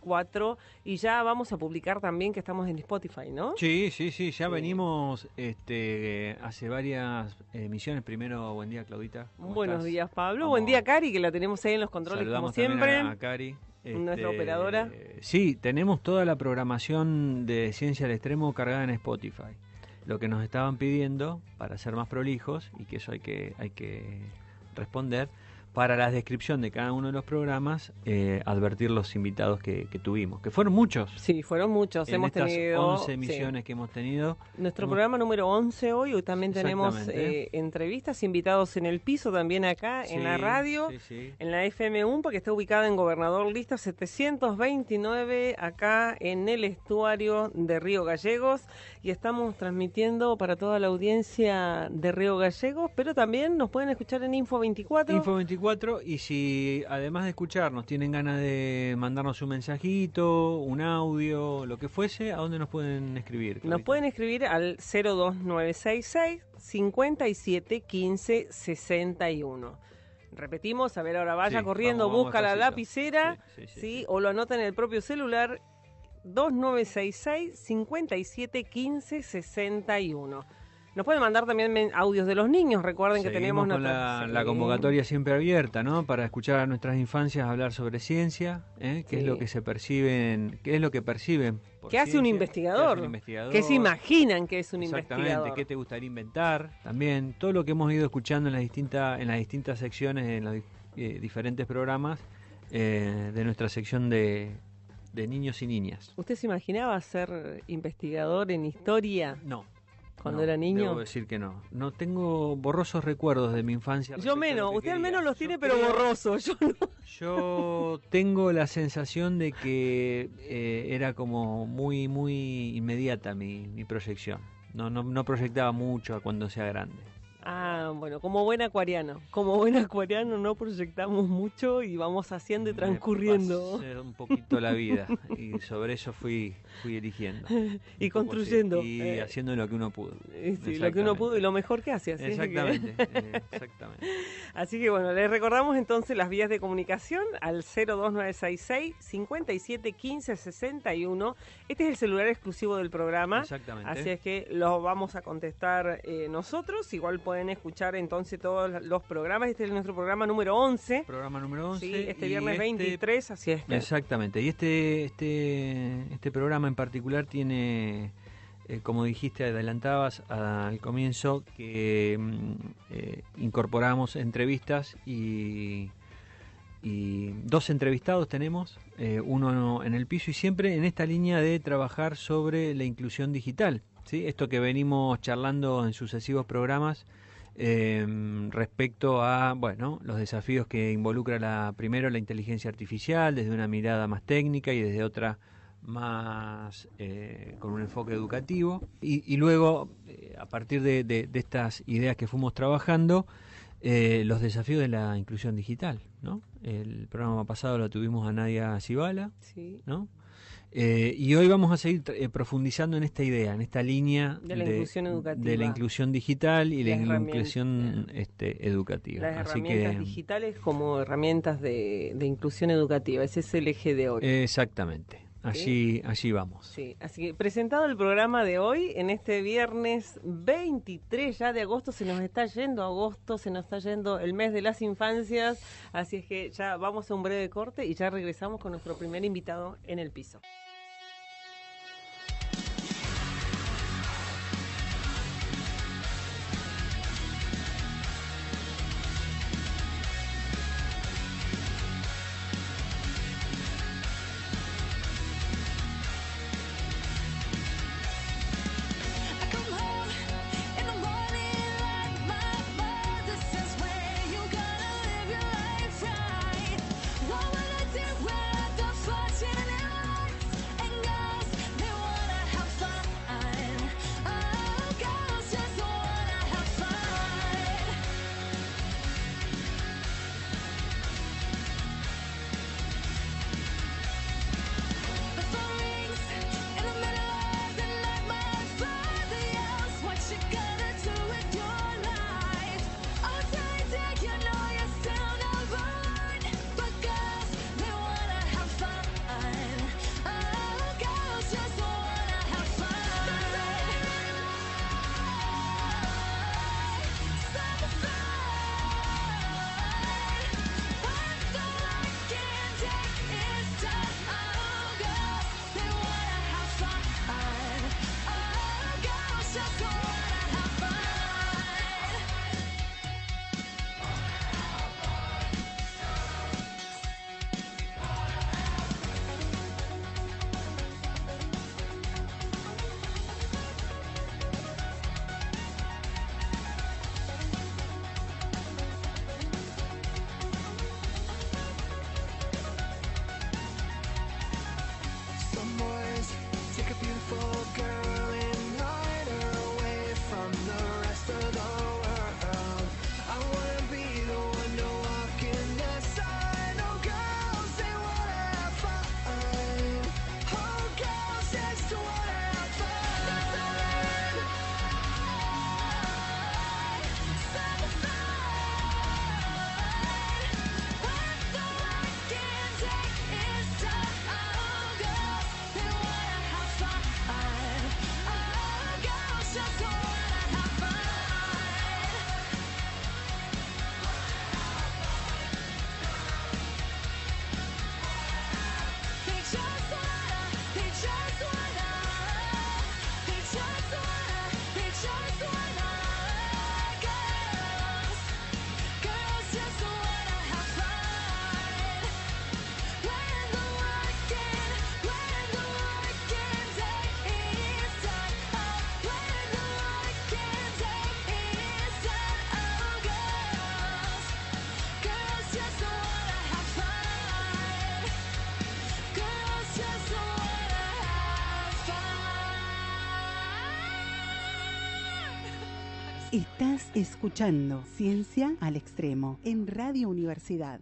24 y ya vamos a publicar también que estamos en Spotify, ¿no? Sí, ya venimos hace varias emisiones. Primero, buen día, Claudita. Buenos días, Pablo. Buen día, Cari, que la tenemos ahí en los controles Saludamos como siempre. También a Cari. Nuestra operadora. Sí, tenemos toda la programación de Ciencia al Extremo cargada en Spotify. Lo que nos estaban pidiendo para ser más prolijos, y que eso hay que responder, para la descripción de cada uno de los programas, advertir los invitados que tuvimos, que fueron muchos. Sí, fueron muchos. Hemos estas tenido 11 emisiones que hemos tenido. Nuestro programa número 11 hoy también tenemos entrevistas, invitados en el piso también acá, en la radio, en la FM1, porque está ubicada en Gobernador Lista 729, acá en el estuario de Río Gallegos, y estamos transmitiendo para toda la audiencia de Río Gallegos, pero también nos pueden escuchar en Info 24. Y si además de escucharnos tienen ganas de mandarnos un mensajito, un audio, lo que fuese, ¿a dónde nos pueden escribir, Claudita? Nos pueden escribir al 02966 57 15 61. Repetimos, a ver, ahora vaya corriendo, busca la lapicera, sí, o lo anota en el propio celular, 2966 57 15 61. Nos pueden mandar también audios de los niños, recuerden que tenemos con la convocatoria siempre abierta, ¿no? Para escuchar a nuestras infancias hablar sobre ciencia, qué es lo que se perciben, qué es lo que perciben. ¿Qué hace un investigador? ¿Qué se imaginan que es un investigador? Exactamente, ¿qué te gustaría inventar? También todo lo que hemos ido escuchando en las distintas secciones, en los diferentes programas de nuestra sección de niños y niñas. ¿Usted se imaginaba ser investigador en historia? No. Cuando era niño. Debo decir que no. No tengo borrosos recuerdos de mi infancia. Yo menos, usted al menos los tiene, pero borrosos. Yo no. Yo tengo la sensación de que era como muy inmediata mi proyección. No proyectaba mucho a cuando sea grande. Ah, bueno, como buen acuariano no proyectamos mucho y vamos haciendo y transcurriendo. Me pasé un poquito la vida y sobre eso fui eligiendo. Y construyendo. Y haciendo lo que uno pudo. Sí, lo que uno pudo y lo mejor que hace. Así exactamente. Así que bueno, les recordamos entonces las vías de comunicación al 02966 57 15 61. Este es el celular exclusivo del programa. Exactamente. Así es que lo vamos a contestar nosotros. Igual pueden escuchar entonces todos los programas. Este es nuestro programa número 11. Programa número 11. Sí, este viernes 23, así es. Exactamente. Y este programa en particular tiene, como dijiste, adelantabas al comienzo, que incorporamos entrevistas y 2 entrevistados tenemos, uno en el piso, y siempre en esta línea de trabajar sobre la inclusión digital. ¿Sí? Esto que venimos charlando en sucesivos programas respecto a los desafíos que involucra primero la inteligencia artificial desde una mirada más técnica y desde otra más con un enfoque educativo, y luego a partir de estas ideas que fuimos trabajando, los desafíos de la inclusión digital, ¿no? El programa pasado lo tuvimos a Nadia Cibala, sí, ¿no? Y hoy vamos a seguir profundizando en esta idea, en esta línea de la inclusión educativa, de la inclusión digital y la inclusión educativa. Las herramientas digitales como herramientas de inclusión educativa, ese es el eje de hoy. Exactamente. Allí vamos. Sí, así que presentado el programa de hoy, en este viernes 23 ya de agosto, se nos está yendo el mes de las infancias, así es que ya vamos a un breve corte y ya regresamos con nuestro primer invitado en el piso. Estás escuchando Ciencia al Extremo en Radio Universidad.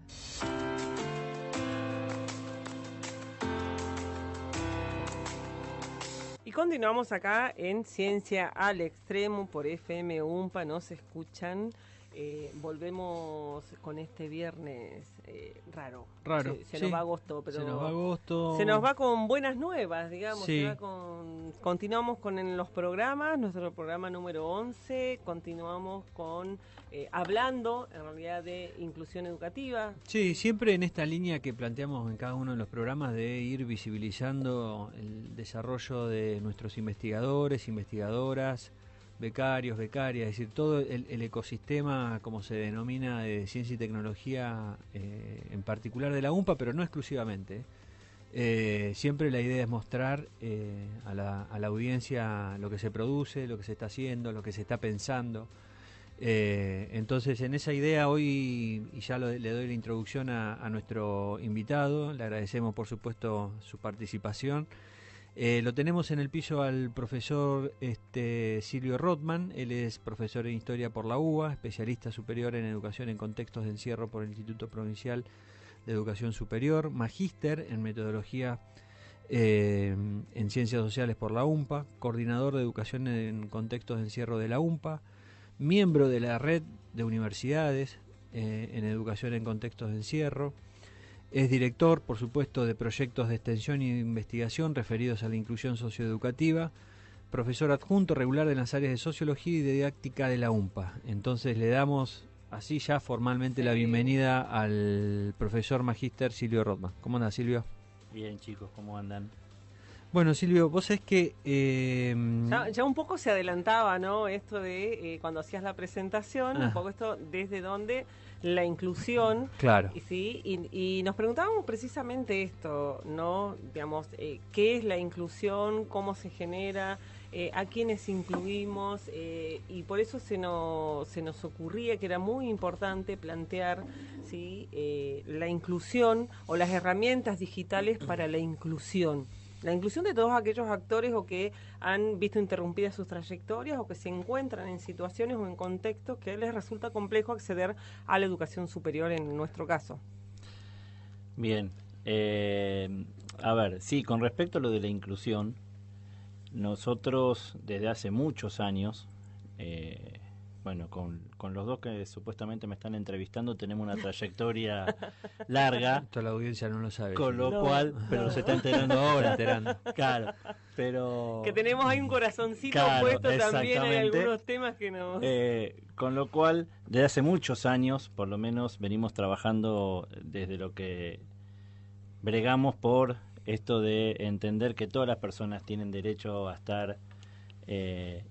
Y continuamos acá en Ciencia al Extremo por FM UNPA, nos escuchan. Volvemos con este viernes raro. Se nos va agosto, pero se nos va agosto. Se nos va con buenas nuevas, digamos. Sí. Continuamos con los programas, nuestro programa número 11. Continuamos con hablando, en realidad, de inclusión educativa. Sí, siempre en esta línea que planteamos en cada uno de los programas de ir visibilizando el desarrollo de nuestros investigadores, investigadoras, becarios, becarias, es decir, todo el ecosistema, como se denomina, de ciencia y tecnología, en particular de la UNPA, pero no exclusivamente. Siempre la idea es mostrar a la audiencia lo que se produce, lo que se está haciendo, lo que se está pensando. Entonces, en esa idea hoy, y ya le doy la introducción a nuestro invitado, le agradecemos por supuesto su participación. Lo tenemos en el piso al profesor Silvio Rothman. Él es profesor en Historia por la UBA, especialista superior en Educación en Contextos de Encierro por el Instituto Provincial de Educación Superior, magíster en Metodología en Ciencias Sociales por la UNPA, coordinador de Educación en Contextos de Encierro de la UNPA, miembro de la Red de Universidades en Educación en Contextos de Encierro. Es director, por supuesto, de proyectos de extensión y de investigación referidos a la inclusión socioeducativa, profesor adjunto regular de las áreas de Sociología y de Didáctica de la UNPA. Entonces le damos así ya formalmente la bienvenida al profesor magíster Silvio Rothman. ¿Cómo anda, Silvio? Bien, chicos, ¿cómo andan? Bueno, Silvio, vos sabés que... Ya un poco se adelantaba, ¿no? Esto de cuando hacías la presentación, un poco esto desde donde la inclusión. Claro. ¿Sí? Y nos preguntábamos precisamente esto, ¿no? Digamos, ¿qué es la inclusión? ¿Cómo se genera? ¿A quiénes incluimos? Y por eso se nos ocurría que era muy importante plantear, ¿sí? La inclusión o las herramientas digitales para la inclusión. La inclusión de todos aquellos actores o que han visto interrumpidas sus trayectorias o que se encuentran en situaciones o en contextos que les resulta complejo acceder a la educación superior en nuestro caso. Bien, a ver, sí, con respecto a lo de la inclusión, nosotros desde hace muchos años, bueno, con los dos que supuestamente me están entrevistando tenemos una trayectoria larga. Toda la audiencia no lo sabe. Con lo cual, pero se está enterando ahora. Claro, pero... Que tenemos ahí un corazoncito puesto también, hay algunos temas que nos... con lo cual, desde hace muchos años, por lo menos, venimos trabajando desde lo que bregamos por esto de entender que todas las personas tienen derecho a estar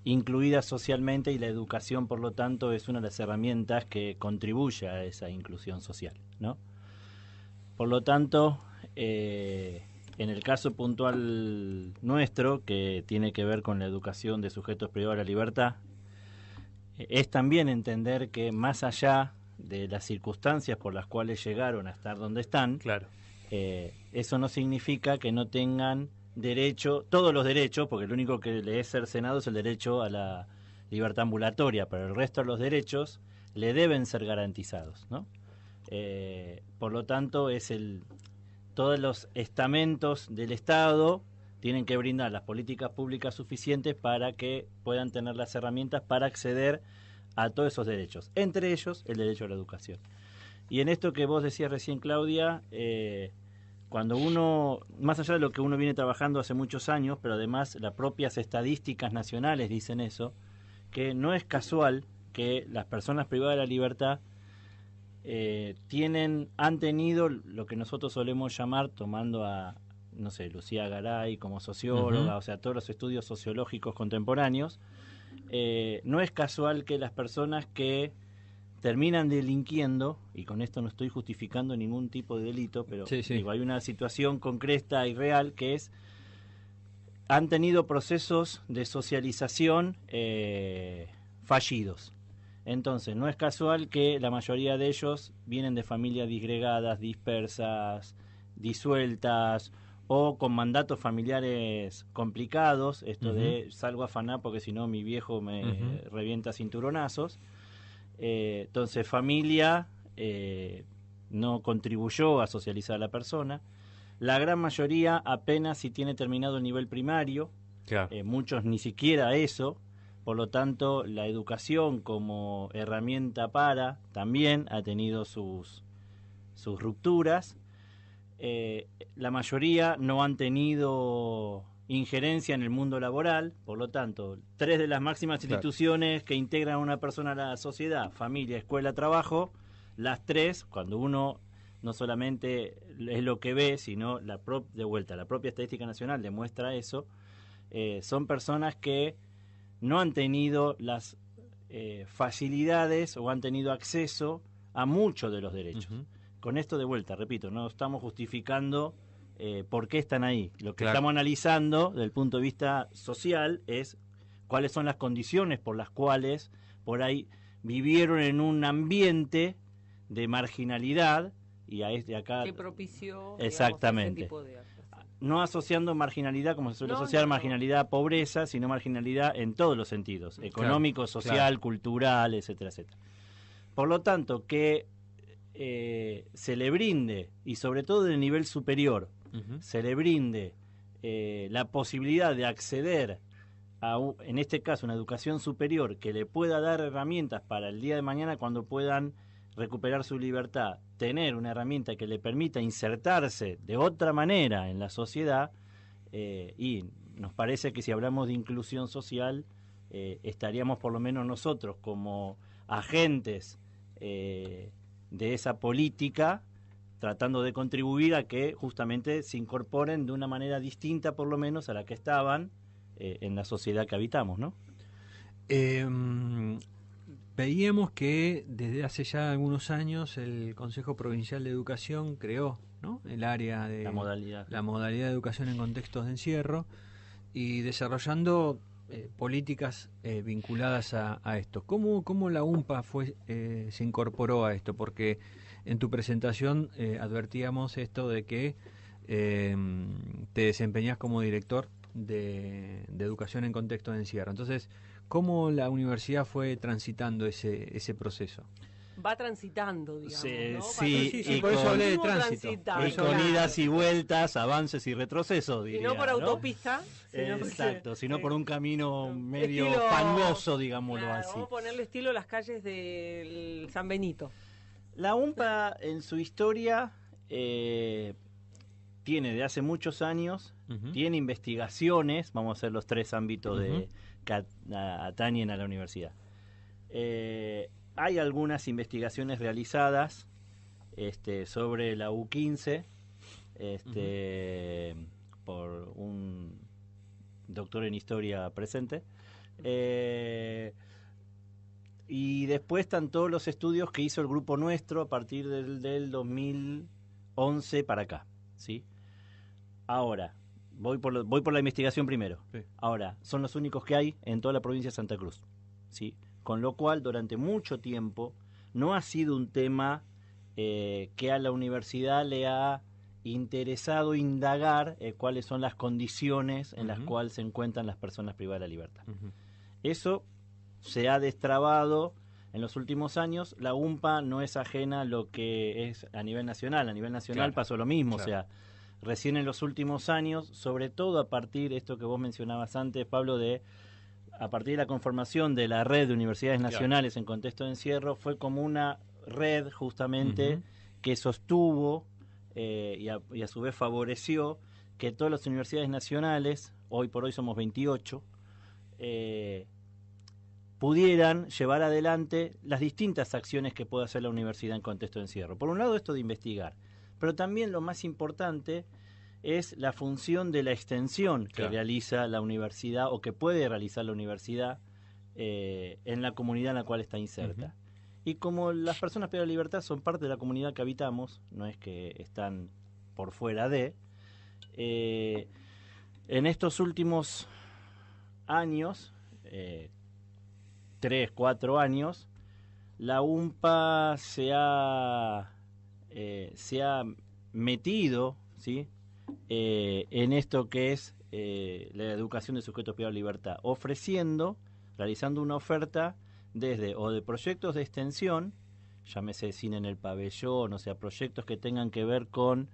incluidas socialmente, y la educación, por lo tanto, es una de las herramientas que contribuye a esa inclusión social, ¿no? Por lo tanto, en el caso puntual nuestro, que tiene que ver con la educación de sujetos privados de la libertad, es también entender que más allá de las circunstancias por las cuales llegaron a estar donde están, claro, eso no significa que no tengan derecho, todos los derechos, porque el único que le es cercenado es el derecho a la libertad ambulatoria, pero el resto de los derechos le deben ser garantizados, ¿no? Por lo tanto, todos los estamentos del Estado tienen que brindar las políticas públicas suficientes para que puedan tener las herramientas para acceder a todos esos derechos, entre ellos el derecho a la educación. Y en esto que vos decías recién, Claudia, cuando uno, más allá de lo que uno viene trabajando hace muchos años, pero además las propias estadísticas nacionales dicen eso, que no es casual que las personas privadas de la libertad han tenido lo que nosotros solemos llamar, tomando a, no sé, Lucía Garay como socióloga, o sea, todos los estudios sociológicos contemporáneos, no es casual que las personas que terminan delinquiendo, y con esto no estoy justificando ningún tipo de delito, pero digo, hay una situación concreta y real que es, han tenido procesos de socialización fallidos. Entonces, no es casual que la mayoría de ellos vienen de familias disgregadas, dispersas, disueltas, o con mandatos familiares complicados, esto de salgo a afanar porque si no mi viejo me revienta cinturonazos. Entonces, familia no contribuyó a socializar a la persona. La gran mayoría apenas si tiene terminado el nivel primario, muchos ni siquiera eso. Por lo tanto, la educación como herramienta también ha tenido sus rupturas. La mayoría no han tenido injerencia en el mundo laboral, por lo tanto, 3 de las máximas instituciones que integran a una persona a la sociedad, familia, escuela, trabajo, las 3, cuando uno no solamente es lo que ve, sino la propia estadística nacional demuestra eso, son personas que no han tenido las facilidades o han tenido acceso a muchos de los derechos. Con esto de vuelta, repito, no estamos justificando por qué están ahí. Lo que estamos analizando desde el punto de vista social es cuáles son las condiciones por las cuales por ahí vivieron en un ambiente de marginalidad y acá que propició exactamente ese tipo de actos. No asociando marginalidad como se suele asociar marginalidad a pobreza, sino marginalidad en todos los sentidos, económico, social, cultural, etcétera, etcétera. Por lo tanto, que se le brinde, y sobre todo del nivel superior, se le brinde la posibilidad de acceder a, en este caso, una educación superior que le pueda dar herramientas para el día de mañana cuando puedan recuperar su libertad, tener una herramienta que le permita insertarse de otra manera en la sociedad, y nos parece que si hablamos de inclusión social, estaríamos por lo menos nosotros como agentes de esa política tratando de contribuir a que justamente se incorporen de una manera distinta por lo menos a la que estaban en la sociedad que habitamos, ¿no? Veíamos que desde hace ya algunos años el Consejo Provincial de Educación creó, ¿no?, el área de la modalidad de educación en contextos de encierro y desarrollando políticas vinculadas a esto. ¿Cómo la UNPA se incorporó a esto? Porque en tu presentación advertíamos esto de que te desempeñás como director de educación en contextos de encierro. Entonces, ¿cómo la universidad fue transitando ese proceso? Va transitando, digamos, ¿no? Sí, y por eso hablé de tránsito. Y con idas y vueltas, avances y retrocesos, diría. Y no por autopista. Sino por un camino medio fangoso, digámoslo así. Vamos a ponerle estilo a las calles del San Benito. La UNPA, en su historia, tiene de hace muchos años, tiene investigaciones, vamos a hacer los 3 ámbitos que atañen a la universidad. Hay algunas investigaciones realizadas sobre la U15 por un doctor en historia presente. Y después están todos los estudios que hizo el grupo nuestro a partir del 2011 para acá, ¿sí? Ahora, voy por la investigación primero. Sí. Ahora, son los únicos que hay en toda la provincia de Santa Cruz, ¿sí? Con lo cual, durante mucho tiempo, no ha sido un tema que a la universidad le ha interesado indagar cuáles son las condiciones en las cuales se encuentran las personas privadas de la libertad. Eso se ha destrabado en los últimos años. La UMPA no es ajena a lo que es a nivel nacional. A nivel nacional pasó lo mismo, o sea, recién en los últimos años, sobre todo a partir de esto que vos mencionabas antes, Pablo, a partir de la conformación de la red de universidades nacionales en contexto de encierro, fue como una red justamente que sostuvo y a su vez favoreció que todas las universidades nacionales, hoy por hoy somos 28, pudieran llevar adelante las distintas acciones que puede hacer la universidad en contexto de encierro. Por un lado, esto de investigar, pero también lo más importante es la función de la extensión que realiza la universidad o que puede realizar la universidad en la comunidad en la cual está inserta. Y como las personas privadas de libertad son parte de la comunidad que habitamos, no es que están por fuera de, en estos últimos años, 3, 4 años, la UMPA se ha metido, ¿sí?, en esto que es la educación de sujetos privados de libertad, realizando una oferta desde o de proyectos de extensión, llámese cine en el pabellón, o sea, proyectos que tengan que ver con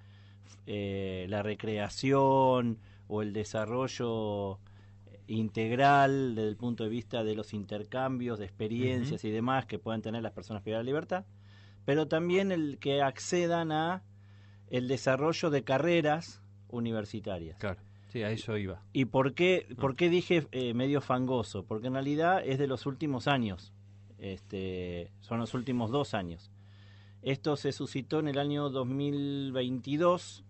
la recreación o el desarrollo integral desde el punto de vista de los intercambios de experiencias y demás que puedan tener las personas privadas de libertad, pero también el que accedan a el desarrollo de carreras universitarias. Claro, sí, a eso iba. ¿Y por qué dije medio fangoso? Porque en realidad es de los últimos años, son los últimos 2 años. Esto se suscitó en el año 2022,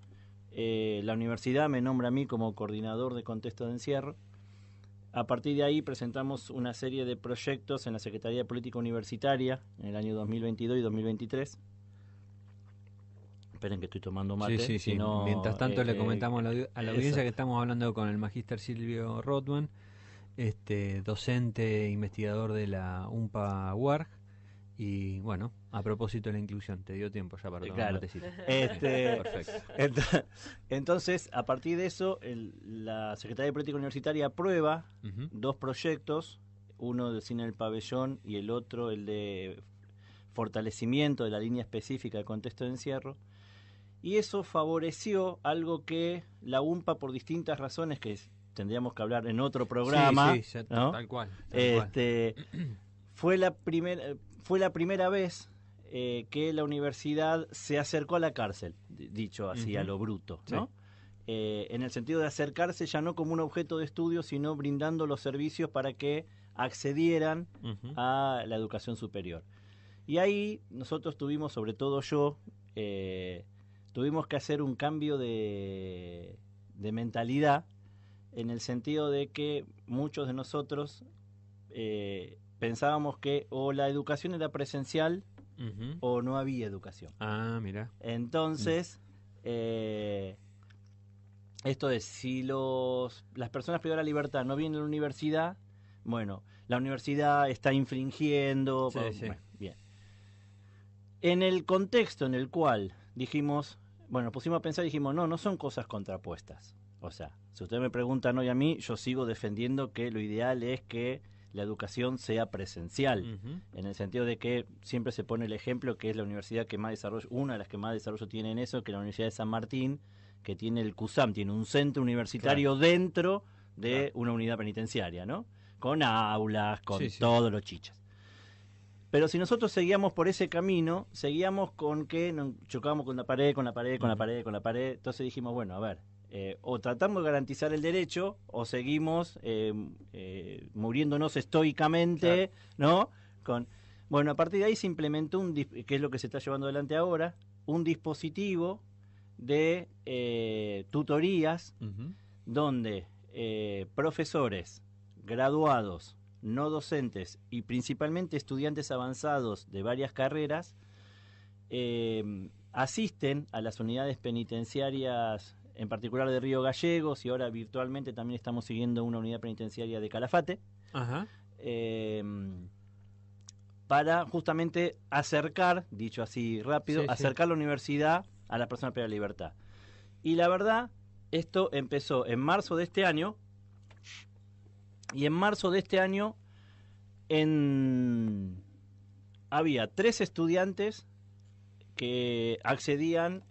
la universidad me nombra a mí como coordinador de contexto de encierro. A partir de ahí presentamos una serie de proyectos en la Secretaría de Política Universitaria en el año 2022 y 2023. Esperen que estoy tomando mate. Sí. Sino, mientras tanto le comentamos a la audiencia que estamos hablando con el magíster Silvio Rothman, docente e investigador de la UMPA UARG. Y bueno, a propósito de la inclusión, te dio tiempo ya para tomar matecito. Perfecto. Entonces, a partir de eso, la Secretaría de Política Universitaria aprueba 2 proyectos, uno del cine en el pabellón y el otro el de fortalecimiento de la línea específica de contexto de encierro. Y eso favoreció algo que la UMPA, por distintas razones que tendríamos que hablar en otro programa, ¿no? Tal cual. Fue la primera vez que la universidad se acercó a la cárcel, dicho así a lo bruto, ¿no? En el sentido de acercarse ya no como un objeto de estudio, sino brindando los servicios para que accedieran a la educación superior. Y ahí nosotros tuvimos, sobre todo yo, tuvimos que hacer un cambio de mentalidad, en el sentido de que muchos de nosotros pensábamos que o la educación era presencial o no había educación. Ah, mira. Entonces, esto de si las personas privadas de la libertad no vienen a la universidad, bueno, la universidad está infringiendo. Bueno, bien. En el contexto en el cual dijimos, nos pusimos a pensar y dijimos, no son cosas contrapuestas. O sea, si ustedes me preguntan hoy a mí, yo sigo defendiendo que lo ideal es que la educación sea presencial, en el sentido de que siempre se pone el ejemplo que es la universidad que más desarrollo, una de las que más desarrollo tiene en eso, que es la Universidad de San Martín, que tiene el CUSAM, tiene un centro universitario dentro de una unidad penitenciaria, ¿no? Con aulas, con todos los chichas. Pero si nosotros seguíamos por ese camino, seguíamos con que nos chocábamos con la pared, entonces dijimos, bueno, a ver, o tratamos de garantizar el derecho o seguimos muriéndonos estoicamente, ¿no? Bueno, a partir de ahí se implementó que es lo que se está llevando adelante ahora, un dispositivo de tutorías donde profesores, graduados, no docentes y principalmente estudiantes avanzados de varias carreras asisten a las unidades penitenciarias, en particular de Río Gallegos, y ahora virtualmente también estamos siguiendo una unidad penitenciaria de Calafate, para justamente acercar, dicho así rápido, acercar la universidad a las personas privadas de libertad. Y la verdad, esto empezó en marzo de este año, y en marzo de este año había 3 estudiantes que accedían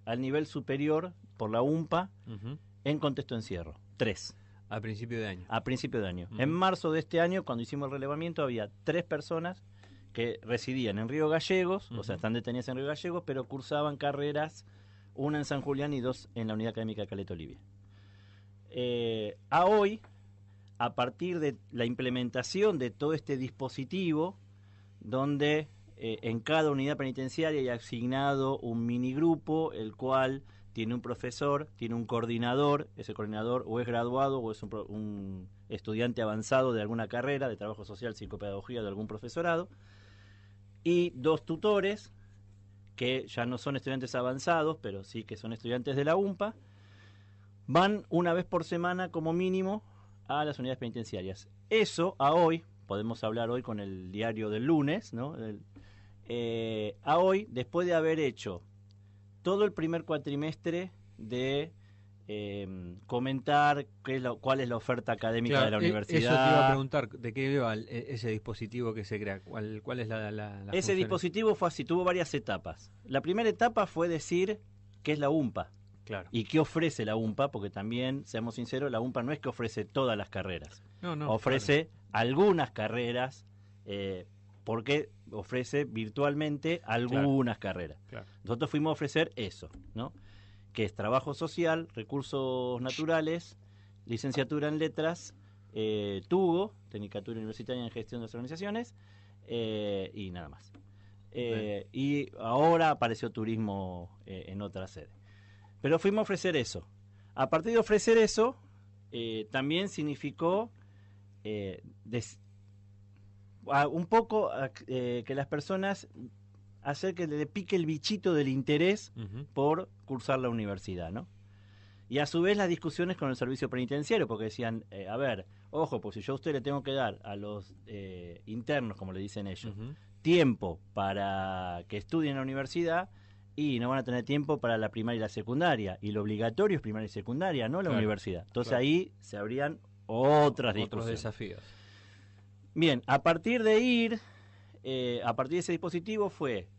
al nivel superior por la UMPA en contexto de encierro. 3. A principio de año. A principio de año. En marzo de este año, cuando hicimos el relevamiento, había 3 personas que residían en Río Gallegos, o sea, están detenidas en Río Gallegos, pero cursaban carreras, una en San Julián y 2 en la Unidad Académica de Caleta Olivia. A hoy, a partir de la implementación de todo este dispositivo, donde en cada unidad penitenciaria hay asignado un minigrupo, el cual tiene un profesor, tiene un coordinador, ese coordinador o es graduado o es un estudiante avanzado de alguna carrera, de trabajo social, psicopedagogía, de algún profesorado, y 2 tutores, que ya no son estudiantes avanzados, pero sí que son estudiantes de la UMPA, van una vez por semana como mínimo a las unidades penitenciarias. Eso a hoy, podemos hablar hoy con el diario del lunes, ¿no? A hoy, después de haber hecho todo el primer cuatrimestre de comentar cuál es la oferta académica de la universidad. Eso te iba a preguntar, ¿de qué va ese dispositivo que se crea? ¿Cuál es la Ese dispositivo fue así, tuvo varias etapas. La primera etapa fue decir qué es la UMPA. Claro. ¿Y qué ofrece la UMPA? Porque también, seamos sinceros, la UMPA no es que ofrece todas las carreras. Ofrece algunas carreras, porque ofrece virtualmente algunas carreras. Claro. Nosotros fuimos a ofrecer eso, ¿no? Que es trabajo social, recursos naturales, licenciatura en letras, TUGO, Tecnicatura Universitaria en Gestión de las Organizaciones, y nada más. Y ahora apareció turismo en otra sede. Pero fuimos a ofrecer eso. A partir de ofrecer eso, también significó un poco que las personas hacer que le pique el bichito del interés por cursar la universidad, ¿no? Y a su vez las discusiones con el servicio penitenciario, porque decían, a ver, ojo, pues si yo a usted le tengo que dar a los internos, como le dicen ellos, tiempo para que estudien en la universidad, y no van a tener tiempo para la primaria y la secundaria, y lo obligatorio es primaria y secundaria, no la universidad. Entonces ahí se abrían otros desafíos. Bien, a partir de ese dispositivo fue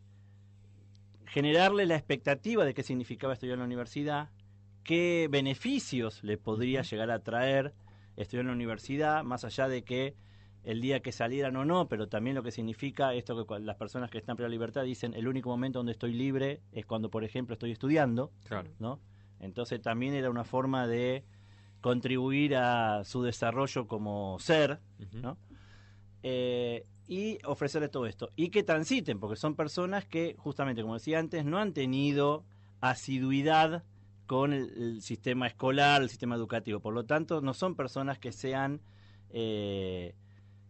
generarle la expectativa de qué significaba estudiar en la universidad, qué beneficios le podría llegar a traer estudiar en la universidad, más allá de que el día que salieran o no, pero también lo que significa esto que las personas que están en la libertad dicen, el único momento donde estoy libre es cuando, por ejemplo, estoy estudiando, ¿no? Entonces también era una forma de contribuir a su desarrollo como ser, ¿no? Y ofrecerles todo esto. Y que transiten, porque son personas que, justamente, como decía antes, no han tenido asiduidad con el sistema escolar, el sistema educativo. Por lo tanto, no son personas que sean...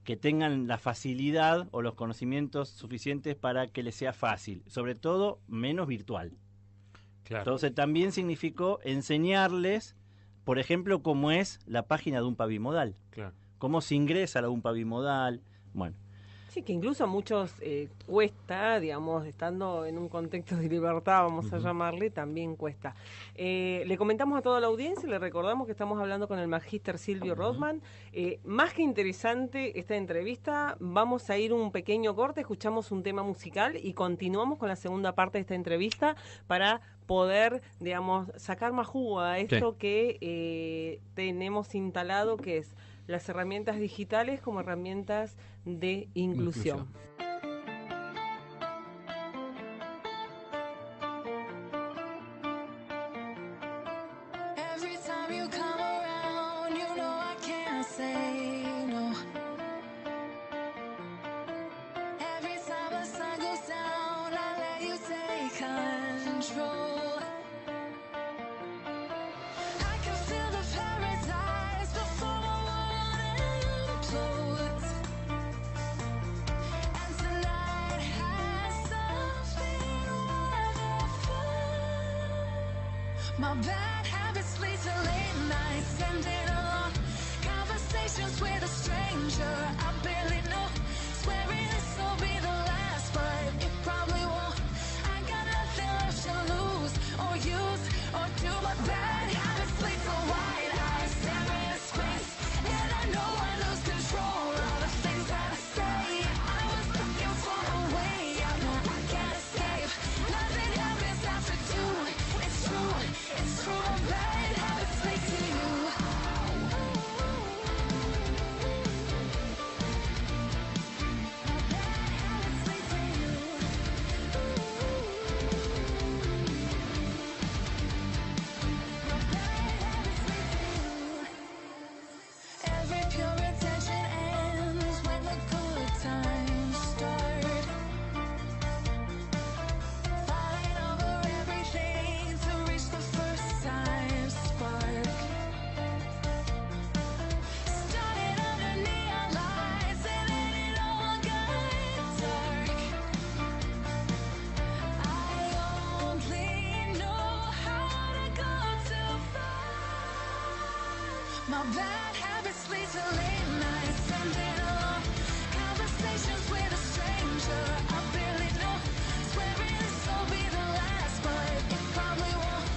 que tengan la facilidad o los conocimientos suficientes para que les sea fácil, sobre todo menos virtual. Claro. Entonces también significó enseñarles, por ejemplo, cómo es la página de UMPA Bimodal, cómo se ingresa a la UMPA Bimodal, bueno. Sí, que incluso a muchos cuesta, digamos, estando en un contexto de libertad, vamos a llamarle, también cuesta. Le comentamos a toda la audiencia, le recordamos que estamos hablando con el magíster Silvio Rothman. Más que interesante esta entrevista, vamos a ir un pequeño corte, escuchamos un tema musical y continuamos con la segunda parte de esta entrevista para poder, digamos, sacar más jugo a esto que tenemos instalado, que es las herramientas digitales como herramientas de inclusión. My bad habits lead to late nights, spending alone, conversations with a stranger I barely know, swearing this will be the last, but it probably won't. I got nothing left to lose or use or My bad habits lead to late nights ending alone. Conversations with a stranger I barely know. Swearing this will be the last, but it probably won't.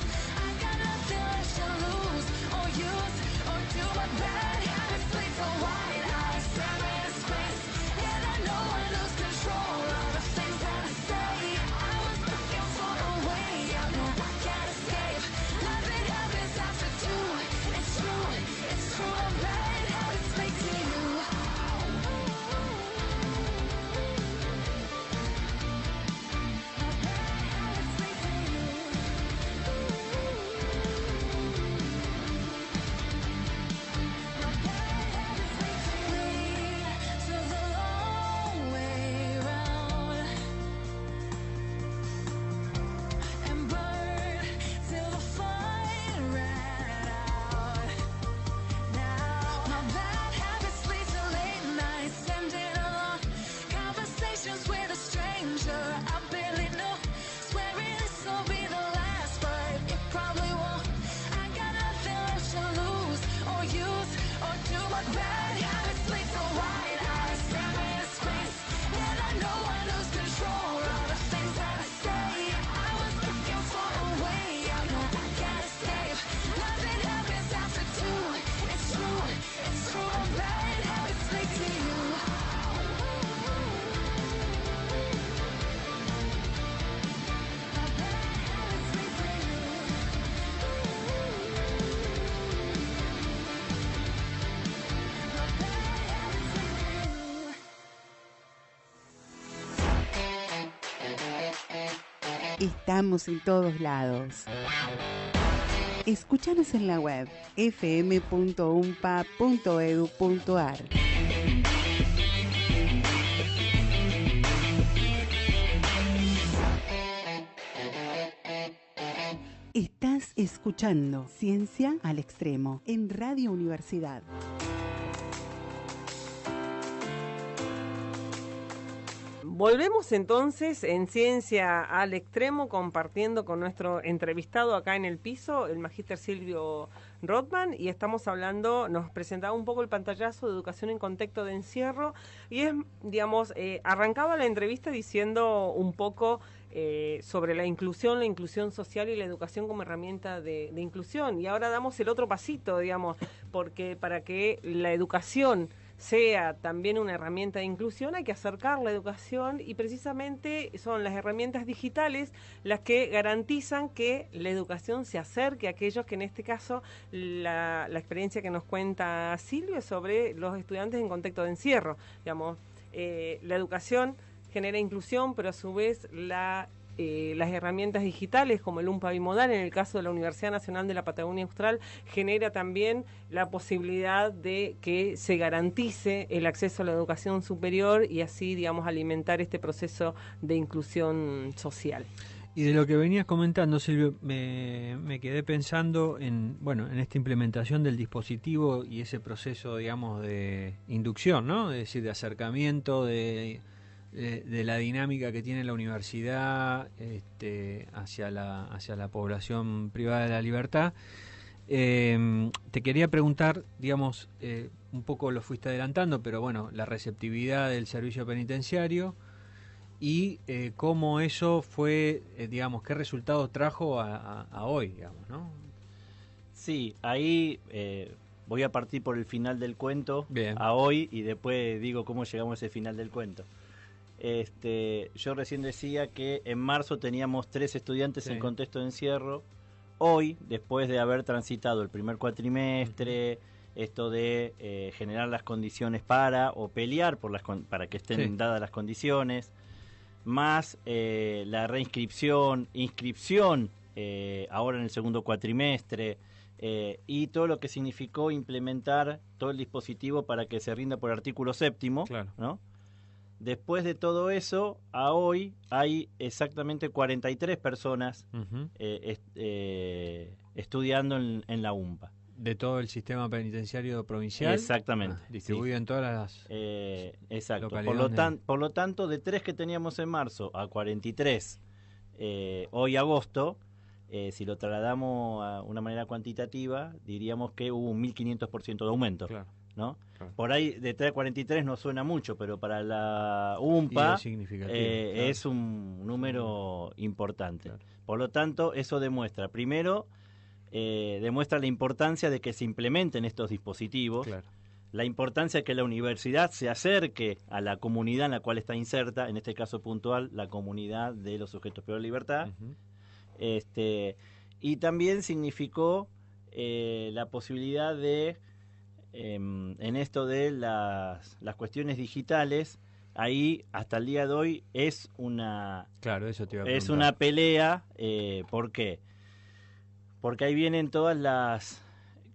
I got nothing left to lose or use or do. My bad habits lead to white eyes staring into space, and I know I lose control of the things that I say. I was looking for a way out, no, I can't escape. Nothing happens after two. It's true, it's true. My bad habits lead to you. With a stranger I barely know. Swearing this will be the last, but it probably won't. I got nothing left to lose or use or do. My bad habits lead to white eyes staring into space, and I know I lose control of the things that I say. I was looking for a way out, no, I can't escape. Nothing happens after two. It's true, it's true. My bad habits lead to you. Estamos en todos lados. Escúchanos en la web fm.umpa.edu.ar. Estás escuchando Ciencia al Extremo en Radio Universidad. Volvemos entonces en Ciencia al Extremo, compartiendo con nuestro entrevistado acá en el piso, el magíster Silvio Rothman, y estamos hablando, nos presentaba un poco el pantallazo de educación en contexto de encierro, y es, digamos, arrancaba la entrevista diciendo un poco sobre la inclusión social y la educación como herramienta de inclusión, y ahora damos el otro pasito, digamos, porque para que la educación sea también una herramienta de inclusión, hay que acercar la educación, y precisamente son las herramientas digitales las que garantizan que la educación se acerque a aquellos que, en este caso, la experiencia que nos cuenta Silvio es sobre los estudiantes en contexto de encierro. Digamos, la educación genera inclusión, pero a su vez las herramientas digitales como el UMPA bimodal, en el caso de la Universidad Nacional de la Patagonia Austral, genera también la posibilidad de que se garantice el acceso a la educación superior y así, digamos, alimentar este proceso de inclusión social. Y de lo que venías comentando, Silvio, me quedé pensando en esta implementación del dispositivo y ese proceso, digamos, de inducción, ¿no? Es decir, de acercamiento, de la dinámica que tiene la universidad hacia la población privada de la libertad. Te quería preguntar, digamos, un poco lo fuiste adelantando, pero bueno, la receptividad del servicio penitenciario y cómo eso fue, digamos, qué resultados trajo a hoy, digamos, ¿no? Sí, ahí voy a partir por el final del cuento. Bien. A hoy, y después digo cómo llegamos a ese final del cuento. Yo recién decía que en marzo teníamos 3 estudiantes en contexto de encierro. Hoy, después de haber transitado el primer cuatrimestre, esto de generar las condiciones o pelear para que estén dadas las condiciones, más la reinscripción, inscripción ahora en el segundo cuatrimestre, y todo lo que significó implementar todo el dispositivo para que se rinda por artículo 7º, claro, ¿no? Después de todo eso, a hoy hay exactamente 43 personas estudiando en la UMPA. ¿De todo el sistema penitenciario provincial? Exactamente. Distribuido en todas las exacto. localidades. Por lo tanto, de 3 que teníamos en marzo a 43 hoy agosto, si lo trasladamos a una manera cuantitativa, diríamos que hubo un 1500% de aumento. Claro. ¿No? Claro. Por ahí de 3 a 43 no suena mucho, pero para la UMPA es significativo, claro. Es un número importante. Claro. Por lo tanto, eso demuestra, primero, demuestra la importancia de que se implementen estos dispositivos, Claro. la importancia de que la universidad se acerque a la comunidad en la cual está inserta, en este caso puntual, la comunidad de los sujetos privados de libertad. Uh-huh. Y también significó la posibilidad de, en esto de las cuestiones digitales, ahí hasta el día de hoy es una, Claro, eso te iba a es preguntar. una pelea. ¿Por qué? Porque ahí vienen todas las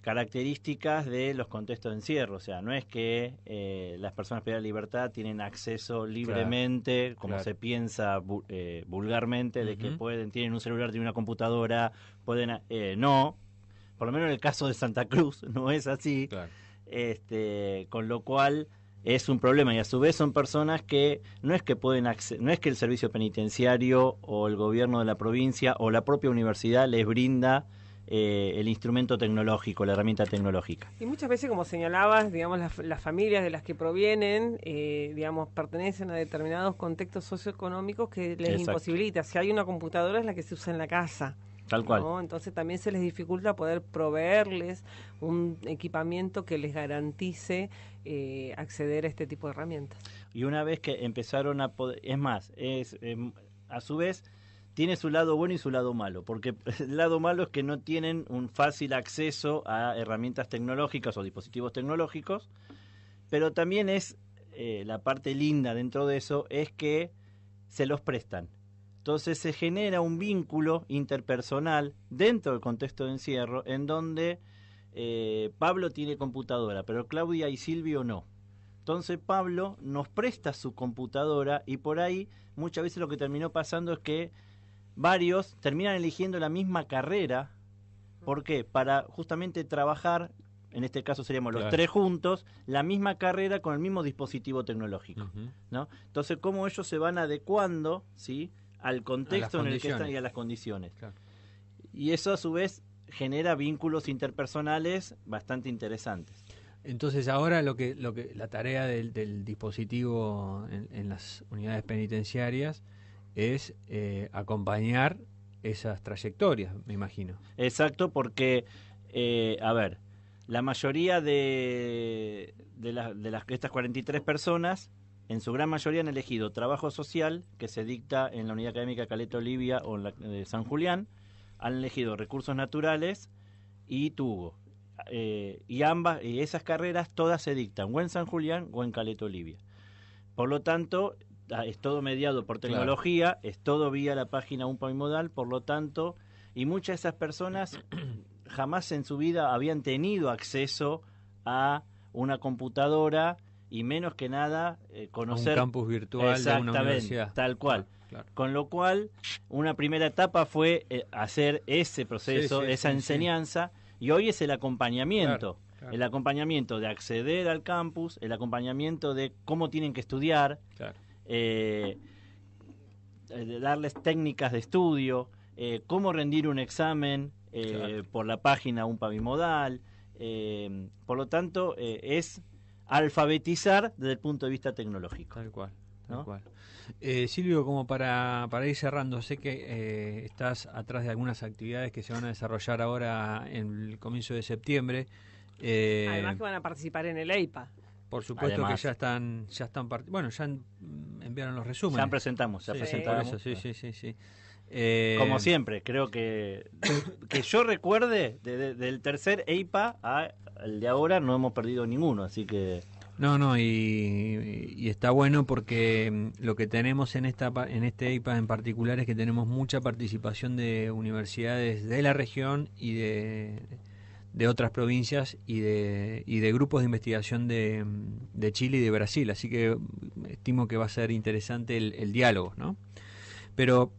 características de los contextos de encierro. O sea, no es que las personas privadas de libertad tienen acceso libremente, como claro. se piensa vulgarmente, de que tienen un celular, tienen una computadora, pueden... no, por lo menos en el caso de Santa Cruz no es así. Claro. Con lo cual es un problema, y a su vez son personas que no es que pueden no es que el servicio penitenciario o el gobierno de la provincia o la propia universidad les brinda el instrumento tecnológico, la herramienta tecnológica. Y muchas veces, como señalabas, digamos, las familias de las que provienen, digamos, pertenecen a determinados contextos socioeconómicos que les Exacto. imposibilita. Si hay una computadora es la que se usa en la casa. Tal cual. ¿No? Entonces también se les dificulta poder proveerles un equipamiento que les garantice acceder a este tipo de herramientas. Y una vez que empezaron a poder, es más, a su vez tiene su lado bueno y su lado malo, porque el lado malo es que no tienen un fácil acceso a herramientas tecnológicas o dispositivos tecnológicos, pero también es la parte linda dentro de eso es que se los prestan. Entonces se genera un vínculo interpersonal dentro del contexto de encierro en donde Pablo tiene computadora, pero Claudia y Silvio no. Entonces Pablo nos presta su computadora y por ahí muchas veces lo que terminó pasando es que varios terminan eligiendo la misma carrera. ¿Por qué? Para justamente trabajar, en este caso seríamos los tres juntos, la misma carrera con el mismo dispositivo tecnológico. ¿No? Entonces, cómo ellos se van adecuando, ¿sí?, al contexto en el que están y a las condiciones. Claro. Y eso a su vez genera vínculos interpersonales bastante interesantes. Entonces ahora lo que la tarea del dispositivo en las unidades penitenciarias es acompañar esas trayectorias, me imagino. Exacto, porque a ver, la mayoría de estas 43 personas, en su gran mayoría han elegido trabajo social, que se dicta en la Unidad Académica Caleta Olivia o en la de San Julián, han elegido recursos naturales y tubo. Y esas carreras todas se dictan o en San Julián o en Caleta Olivia. Por lo tanto, es todo mediado por tecnología, es todo vía la página UMPA Bimodal, por lo tanto, y muchas de esas personas jamás en su vida habían tenido acceso a una computadora y menos que nada conocer un campus virtual de una universidad. Tal cual. Claro. Con lo cual, una primera etapa fue hacer ese proceso, esa enseñanza, y hoy es el acompañamiento. Claro. El acompañamiento de acceder al campus, el acompañamiento de cómo tienen que estudiar, de darles técnicas de estudio, cómo rendir un examen por la página UMPA Bimodal. Por lo tanto, es alfabetizar desde el punto de vista tecnológico. Tal cual. ¿No? Silvio, como para ir cerrando, sé que estás atrás de algunas actividades que se van a desarrollar ahora en el comienzo de septiembre. Además que van a participar en el EIPA. Por supuesto. Además, que ya están bueno, ya enviaron los resúmenes. Ya presentamos. Sí. Como siempre, creo que yo recuerde, del tercer EIPA al de ahora no hemos perdido ninguno, así que... No, y está bueno porque lo que tenemos en este EIPA en particular es que tenemos mucha participación de universidades de la región y de otras provincias y de grupos de investigación de Chile y de Brasil, así que estimo que va a ser interesante el diálogo, ¿no? Pero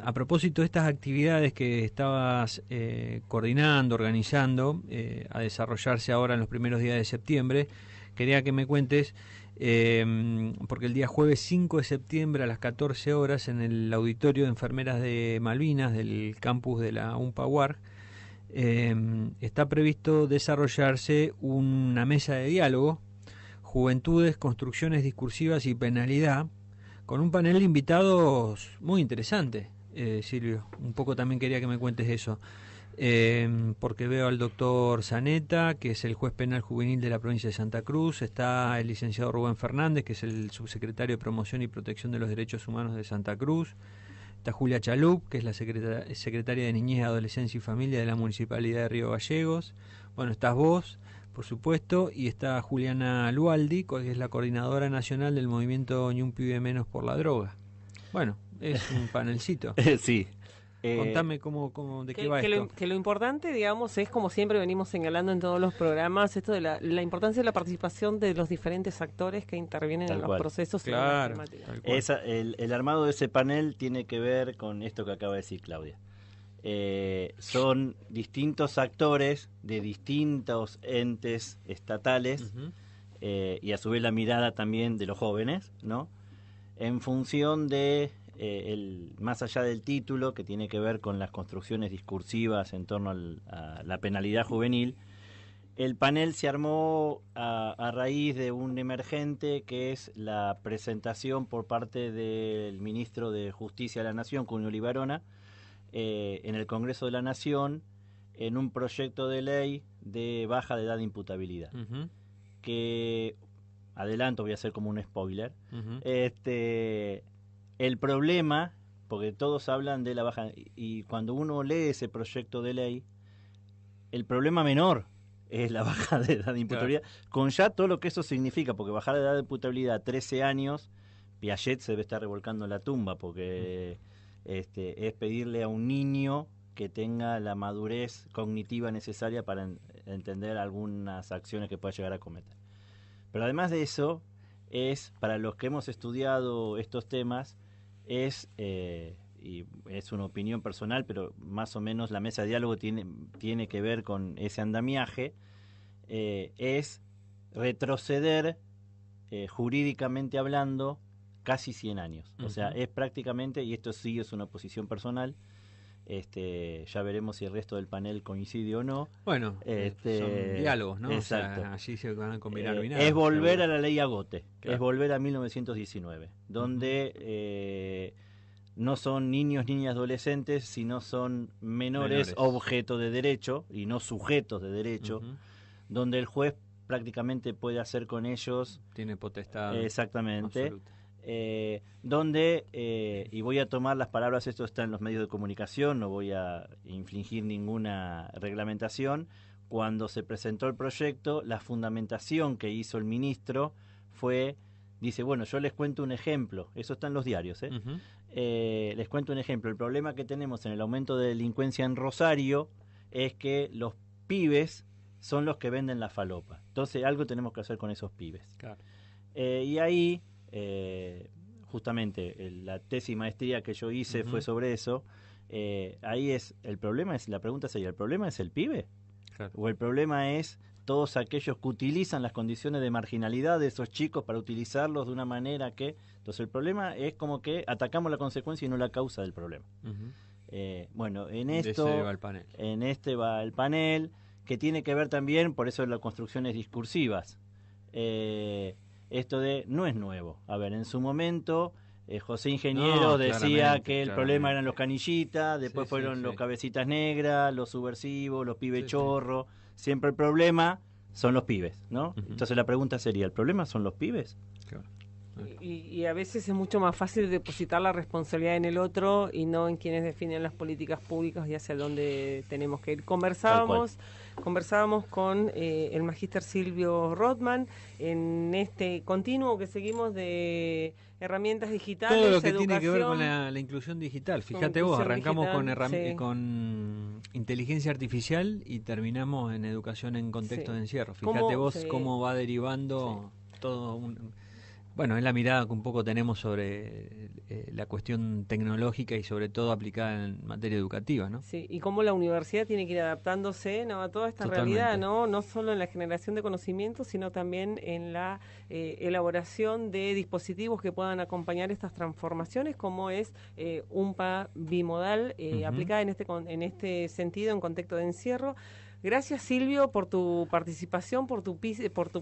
a propósito de estas actividades que estabas coordinando, organizando, a desarrollarse ahora en los primeros días de septiembre, quería que me cuentes porque el día jueves 5 de septiembre a las 14 horas en el auditorio de enfermeras de Malvinas del campus de la UNPAWAR está previsto desarrollarse una mesa de diálogo, Juventudes, Construcciones Discursivas y Penalidad, con un panel de invitados muy interesante. Silvio, un poco también quería que me cuentes eso, porque veo al doctor Zaneta, que es el juez penal juvenil de la provincia de Santa Cruz, está el licenciado Rubén Fernández, que es el subsecretario de Promoción y Protección de los Derechos Humanos de Santa Cruz, está Julia Chalup, que es la secretaria de Niñez, Adolescencia y Familia de la Municipalidad de Río Gallegos, bueno, estás vos, por supuesto, y está Juliana Lualdi, que es la coordinadora nacional del movimiento Ni un pibe menos por la droga. Bueno, es un panelcito. Sí. Contame de qué va esto. Que lo importante, digamos, es como siempre venimos señalando en todos los programas, esto de la importancia de la participación de los diferentes actores que intervienen en los procesos. Claro. El armado de ese panel tiene que ver con esto que acaba de decir Claudia. Son distintos actores de distintos entes estatales, y a su vez la mirada también de los jóvenes, ¿no? En función de más allá del título, que tiene que ver con las construcciones discursivas en torno a la penalidad juvenil, el panel se armó a raíz de un emergente que es la presentación por parte del ministro de Justicia de la Nación, Cunio Libarona, en el Congreso de la Nación, en un proyecto de ley de baja de edad de imputabilidad, que, adelanto, voy a hacer como un spoiler, el problema, porque todos hablan de la baja, y cuando uno lee ese proyecto de ley, el problema menor es la baja de edad de imputabilidad, claro, con ya todo lo que eso significa, porque bajar la edad de imputabilidad a 13 años, Piaget se debe estar revolcando en la tumba, porque es pedirle a un niño que tenga la madurez cognitiva necesaria para entender algunas acciones que pueda llegar a cometer. Pero además de eso, es para los que hemos estudiado estos temas, y es una opinión personal, pero más o menos la mesa de diálogo tiene que ver con ese andamiaje, es retroceder jurídicamente hablando casi 100 años. O sea, es prácticamente, y esto sí es una posición personal, ya veremos si el resto del panel coincide o no. Bueno, son diálogos, ¿no? Exacto. O sea, allí se van a combinar binadas. Es volver a la ley Agote, claro, es volver a 1919, donde no son niños, niñas, adolescentes, sino son menores objeto de derecho y no sujetos de derecho, donde el juez prácticamente puede hacer con ellos... Tiene potestad. Exactamente. Absoluta. Donde, y voy a tomar las palabras, esto está en los medios de comunicación, no voy a infringir ninguna reglamentación, cuando se presentó el proyecto, la fundamentación que hizo el ministro fue, dice, bueno, yo les cuento un ejemplo, eso está en los diarios, les cuento un ejemplo, el problema que tenemos en el aumento de delincuencia en Rosario es que los pibes son los que venden la falopa, entonces algo tenemos que hacer con esos pibes. Claro. Y ahí... justamente la tesis maestría que yo hice fue sobre eso. Ahí la pregunta sería, ¿el problema es el pibe? Claro. ¿O el problema es todos aquellos que utilizan las condiciones de marginalidad de esos chicos para utilizarlos de una manera que... Entonces el problema es como que atacamos la consecuencia y no la causa del problema. Bueno, en este va el panel, que tiene que ver también, por eso las construcciones discursivas. Esto no es nuevo. A ver, en su momento, José Ingeniero decía que el problema eran los canillitas, después fueron los cabecitas negras, los subversivos, los pibes chorro. Siempre el problema son los pibes, ¿no? Entonces la pregunta sería, ¿el problema son los pibes? Claro. Y a veces es mucho más fácil depositar la responsabilidad en el otro y no en quienes definen las políticas públicas y hacia dónde tenemos que ir. Conversábamos con el magíster Silvio Rothman en este continuo que seguimos de herramientas digitales, todo lo que educación, tiene que ver con la inclusión digital. Fíjate vos, arrancamos digital, con inteligencia artificial y terminamos en educación en contexto de encierro. Fíjate vos cómo va derivando todo bueno, es la mirada que un poco tenemos sobre la cuestión tecnológica y sobre todo aplicada en materia educativa, ¿no? Sí, y cómo la universidad tiene que ir adaptándose, ¿no?, a toda esta Totalmente. realidad, no solo en la generación de conocimientos, sino también en la elaboración de dispositivos que puedan acompañar estas transformaciones, como es UMPA bimodal, aplicada en este sentido, en contexto de encierro. Gracias, Silvio, por tu participación, por tu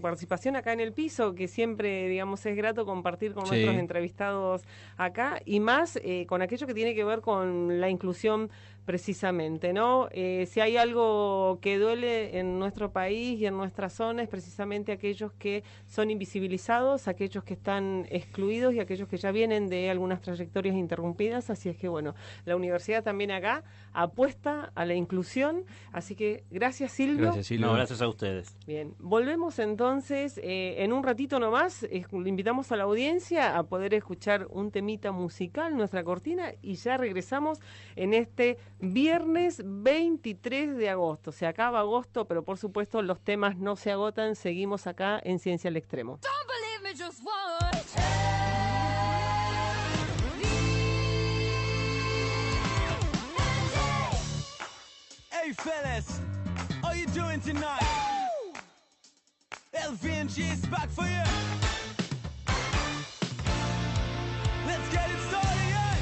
participación acá en el piso, que siempre, digamos, es grato compartir con nuestros entrevistados acá, y más con aquello que tiene que ver con la inclusión precisamente, ¿no? Si hay algo que duele en nuestro país y en nuestra zona es precisamente aquellos que son invisibilizados, aquellos que están excluidos y aquellos que ya vienen de algunas trayectorias interrumpidas. Así es que, bueno, la universidad también acá apuesta a la inclusión. Así que gracias, Silvio. Gracias, Silvio. No, gracias a ustedes. Bien, volvemos entonces en un ratito nomás. Le invitamos a la audiencia a poder escuchar un temita musical, nuestra cortina, y ya regresamos en este viernes 23 de agosto. Se acaba agosto, pero por supuesto los temas no se agotan. Seguimos acá en Ciencia al Extremo. Don't believe me, just watch. Hey fellas, how you doing tonight? LVNG is back for you. Let's get it started, yeah.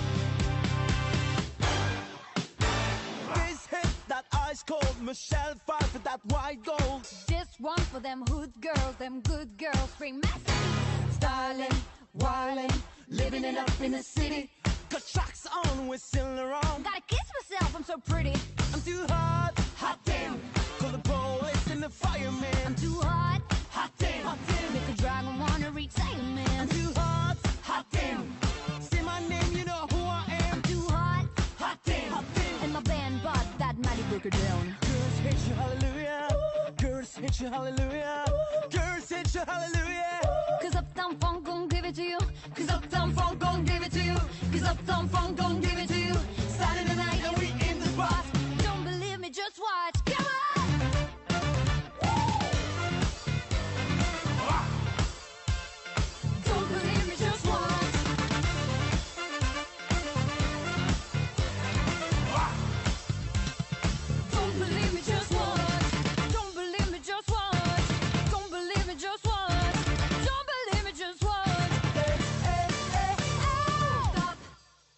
This hit that ice cold Michelle fight for that white gold. This one for them hood girls, them good girls, bring massive styling, wildin', living it up in the city. Got tracks on, whistling around. Gotta kiss myself, I'm so pretty. I'm too hot, hot damn. Call the police and the fireman. I'm too hot, hot damn, hot damn. make a dragon wanna reach Sailing Man. I'm too hot, hot damn. Say my name, you know who I am. I'm too hot, Hot damn, hot damn. and my band bought that mighty breaker down. Girls hit you, hallelujah. Girls hit you, hallelujah. Girls hit you, hallelujah. Cause Uptown Funk gon' give it to you. Cause Uptown Funk gon' give it to you. Cause Uptown Funk gon' give it to you. Saturday night and we in the spot. Don't believe me, just watch. Come on! Don't believe me, just watch. Don't believe me, just watch. Don't believe me, just watch. Don't believe me, just watch. Don't believe me, just watch. Stop.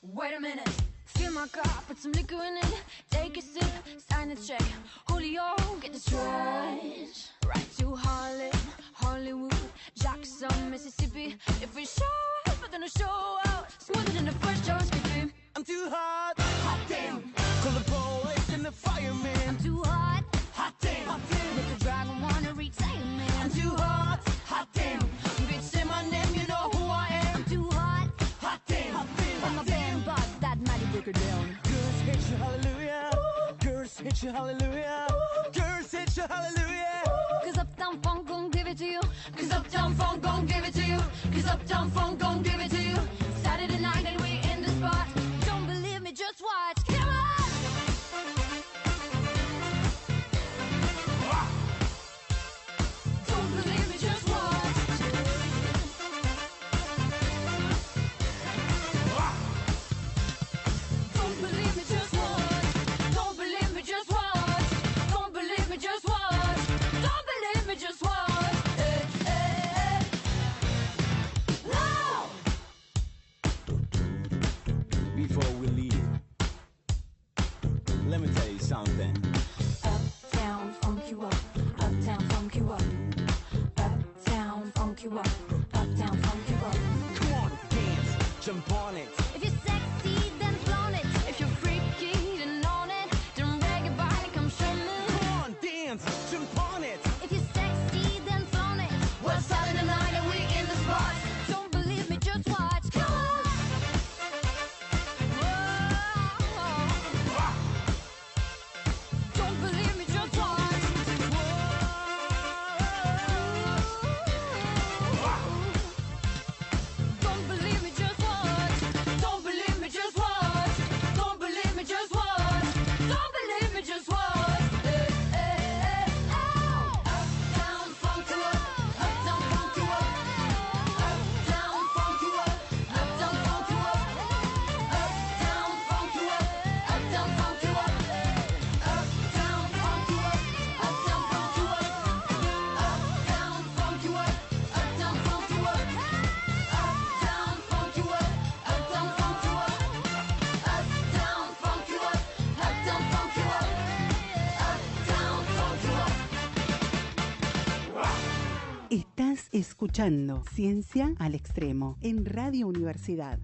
Wait a minute. Fill my cup, put some liquor in it. Take a sip, sign the check. Julio, get the trash. Right to Harlem, Hollywood, Jackson, Mississippi. If we show up, we're gonna show out. Smoother than the first John Skippy. I'm too hot, hot damn. Call the police and the fireman. I'm too hot, Hot damn, hot damn. make a dragon wanna reach Sailing Man. I'm too hot, hot damn. Bitch, say my name, you know who I am. I'm too hot, Hot damn, hot damn, and my hot damn. band bought that mighty breaker down. Girls hit you, hallelujah. Girls hit you, hallelujah. Girls hit you, hallelujah. Cause Uptown Funk gon' give it to you. Cause Uptown Funk gon' give it to you. Cause Uptown Funk gon' give it to you. Saturday night and we in the spot. Don't believe me, just watch. Come on! Don't believe me, just watch. Don't believe me, just watch. Don't believe me, just watch. Don't believe me, just watch. Don't believe me, just watch. Hey, hey, hey. No! Before we leave, let me tell you something. Uptown, funk you up. Uptown, funk you up. Uptown, funk you up. Uptown, funk you up. Come on, dance, jump on it. If you're sexy, then flaunt it. If you're freaky, then own it. Then brag about it, come show me. Come on, dance, jump on it. If you're sexy, then flaunt it. Well, Saturday night and we in the spot. Don't believe me, just watch. Come on! Whoa. Don't believe me, just watch. Don't believe me, just watch. Estás escuchando Ciencia al Extremo en Radio Universidad.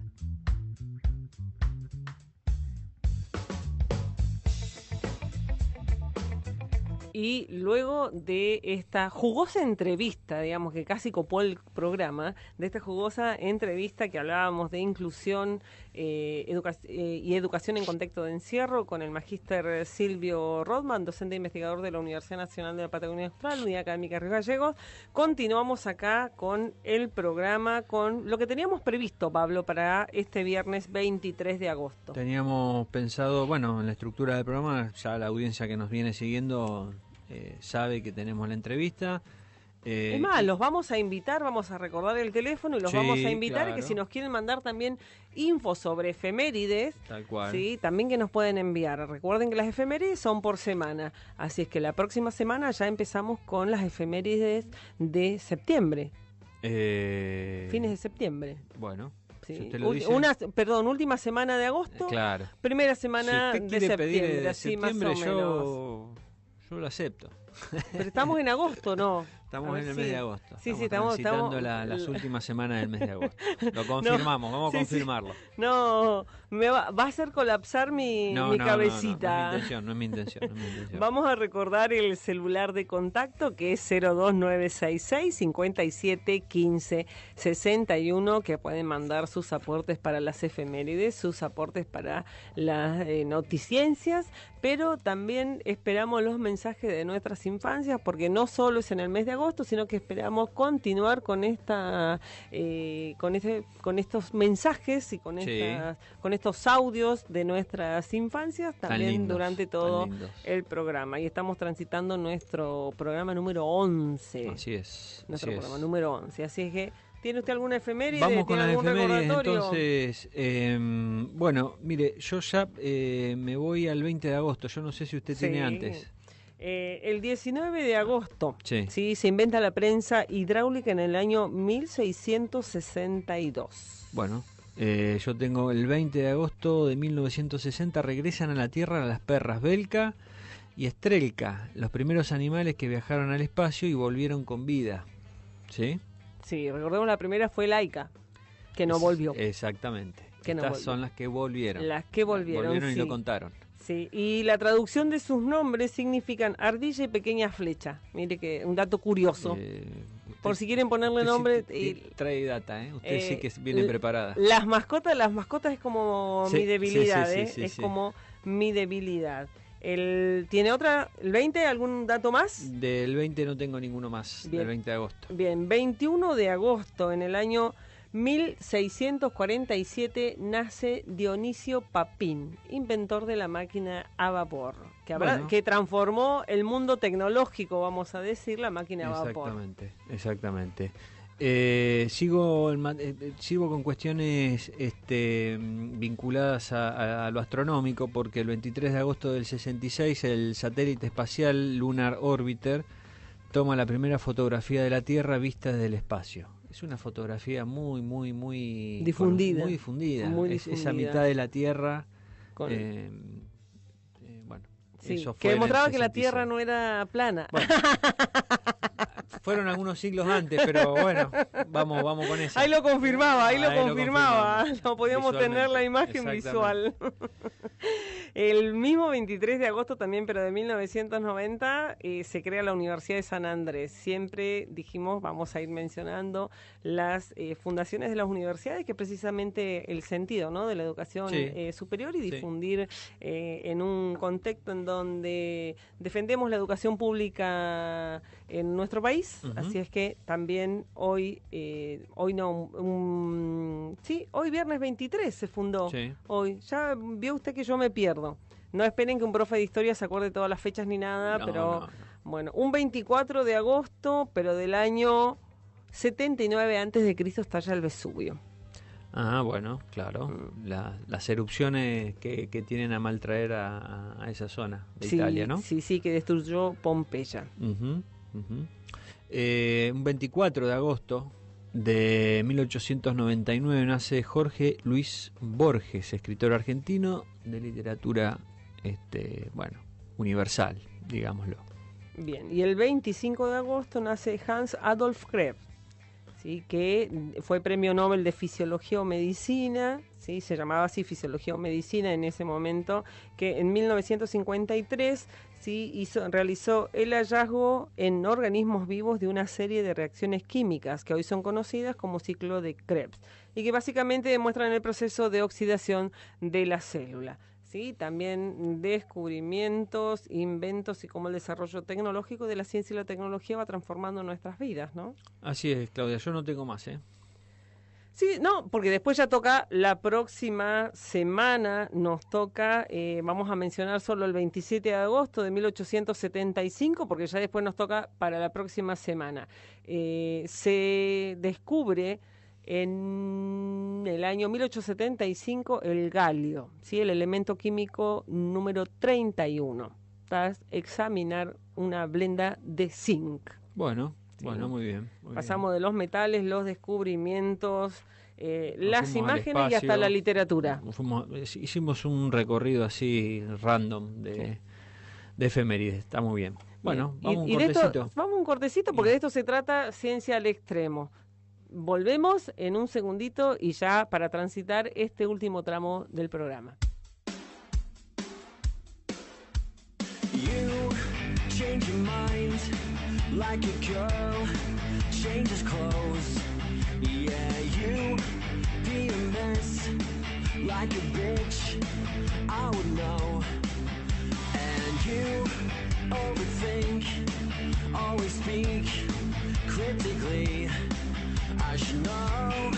Y luego de esta jugosa entrevista, digamos que casi copó el programa, de esta jugosa entrevista que hablábamos de inclusión y educación en contexto de encierro con el magíster Silvio Rodman, docente e investigador de la Universidad Nacional de la Patagonia Austral, Unidad Académica Ríos Gallegos, continuamos acá con el programa, con lo que teníamos previsto, Pablo, para este viernes 23 de agosto. Teníamos pensado, bueno, en la estructura del programa, ya la audiencia que nos viene siguiendo sabe que tenemos la entrevista. Es más, los vamos a invitar, vamos a recordar el teléfono y los vamos a invitar, claro, que si nos quieren mandar también info sobre efemérides, tal cual, sí, también que nos pueden enviar. Recuerden que las efemérides son por semana, así es que la próxima semana ya empezamos con las efemérides de septiembre. Fines de septiembre. Bueno. Sí. Si usted lo dice. Última semana de agosto, claro. Primera semana si usted de quiere septiembre, pedir así más o septiembre, menos. yo lo acepto. Pero estamos en agosto, ¿no? Estamos en el mes de agosto. Sí, estamos transitando las últimas semanas del mes de agosto. Lo confirmamos, vamos a confirmarlo. Sí. No, va a hacer colapsar mi cabecita. No es mi intención. Vamos a recordar el celular de contacto, que es 02966 57 15 61, que pueden mandar sus aportes para las efemérides, sus aportes para las noticiencias, pero también esperamos los mensajes de nuestras infancias, porque no solo es en el mes de agosto, sino que esperamos continuar con con estos mensajes y con estos audios de nuestras infancias también durante todo el programa. Y estamos transitando nuestro programa número 11. Así es. Nuestro programa número 11. Así es que, ¿tiene usted alguna efeméride? Vamos con las efemérides, recordatorio? Entonces, bueno, mire, yo ya me voy al 20 de agosto, yo no sé si usted tiene antes. El 19 de agosto, sí, se inventa la prensa hidráulica en el año 1662. Bueno, yo tengo el 20 de agosto de 1960, regresan a la Tierra las perras Belka y Estrelka, los primeros animales que viajaron al espacio y volvieron con vida, ¿sí? Sí, recordemos, la primera fue Laika, que no volvió. Exactamente. Estas son las que volvieron. Las que volvieron, y lo contaron. Sí, y la traducción de sus nombres significan ardilla y pequeña flecha. Mire que un dato curioso. Por si quieren ponerle nombre. Trae data, ¿eh? Usted sí que viene preparada. Las mascotas es como mi debilidad, es como mi debilidad. ¿Tiene otra? ¿El 20? ¿Algún dato más? Del 20 no tengo ninguno más, bien, del 20 de agosto. Bien, 21 de agosto, en el año 1647, nace Dionisio Papin, inventor de la máquina a vapor, que transformó el mundo tecnológico, vamos a decir, la máquina a vapor. Exactamente. Sigo con cuestiones vinculadas a lo astronómico, porque el 23 de agosto del 66 el satélite espacial Lunar Orbiter toma la primera fotografía de la Tierra vista desde el espacio. Es una fotografía muy difundida. Muy difundida. Esa mitad de la Tierra. Eso fue que demostraba que la Tierra no era plana. Bueno, fueron algunos siglos antes, pero bueno, vamos con eso. Ahí lo confirmaba. No podíamos tener la imagen visual. El mismo 23 de agosto también, pero de 1990, se crea la Universidad de San Andrés. Siempre dijimos, vamos a ir mencionando las fundaciones de las universidades, que es precisamente el sentido, ¿no?, de la educación superior, y difundir en un contexto en donde defendemos la educación pública en nuestro país. Así es que también hoy viernes 23 se fundó. Hoy, ya vio usted que yo me pierdo. No esperen que un profe de historia se acuerde todas las fechas ni nada, pero bueno, un 24 de agosto, pero del año 79 antes de Cristo, estalla el Vesubio. Ah, bueno, claro. Las erupciones que tienen a mal traer a esa zona de Italia, ¿no? Sí, que destruyó Pompeya. Un 24 de agosto de 1899 nace Jorge Luis Borges, escritor argentino de literatura universal, digámoslo. Bien, y el 25 de agosto nace Hans Adolf Krebs, ¿sí? Que fue premio Nobel de Fisiología o Medicina, ¿sí? Se llamaba así Fisiología o Medicina en ese momento, que en 1953 ¿sí? realizó el hallazgo en organismos vivos de una serie de reacciones químicas que hoy son conocidas como ciclo de Krebs y que básicamente demuestran el proceso de oxidación de la célula. ¿Sí? También descubrimientos, inventos y cómo el desarrollo tecnológico de la ciencia y la tecnología va transformando nuestras vidas, ¿no? Así es, Claudia, yo no tengo más, ¿eh? Sí, no, porque después ya toca la próxima semana, nos toca, vamos a mencionar solo el 27 de agosto de 1875, porque ya después nos toca para la próxima semana. Se descubre en el año 1875 el galio, ¿sí? El elemento químico número 31, para examinar una blenda de zinc. Bueno, Sí. bueno, muy bien. Pasamos de los metales, los descubrimientos, las fuimos al imágenes y hasta espacio, la literatura. Hicimos un recorrido así random de efemérides, está muy bien. Bueno, vamos a un cortecito. Vamos a un cortecito porque de esto se trata Ciencia al Extremo. Volvemos en un segundito y ya para transitar este último tramo del programa. You change your mind like a girl changes clothes. Yeah, you be a mess like a bitch. I would know. And you overthink, always speak cryptically. I should know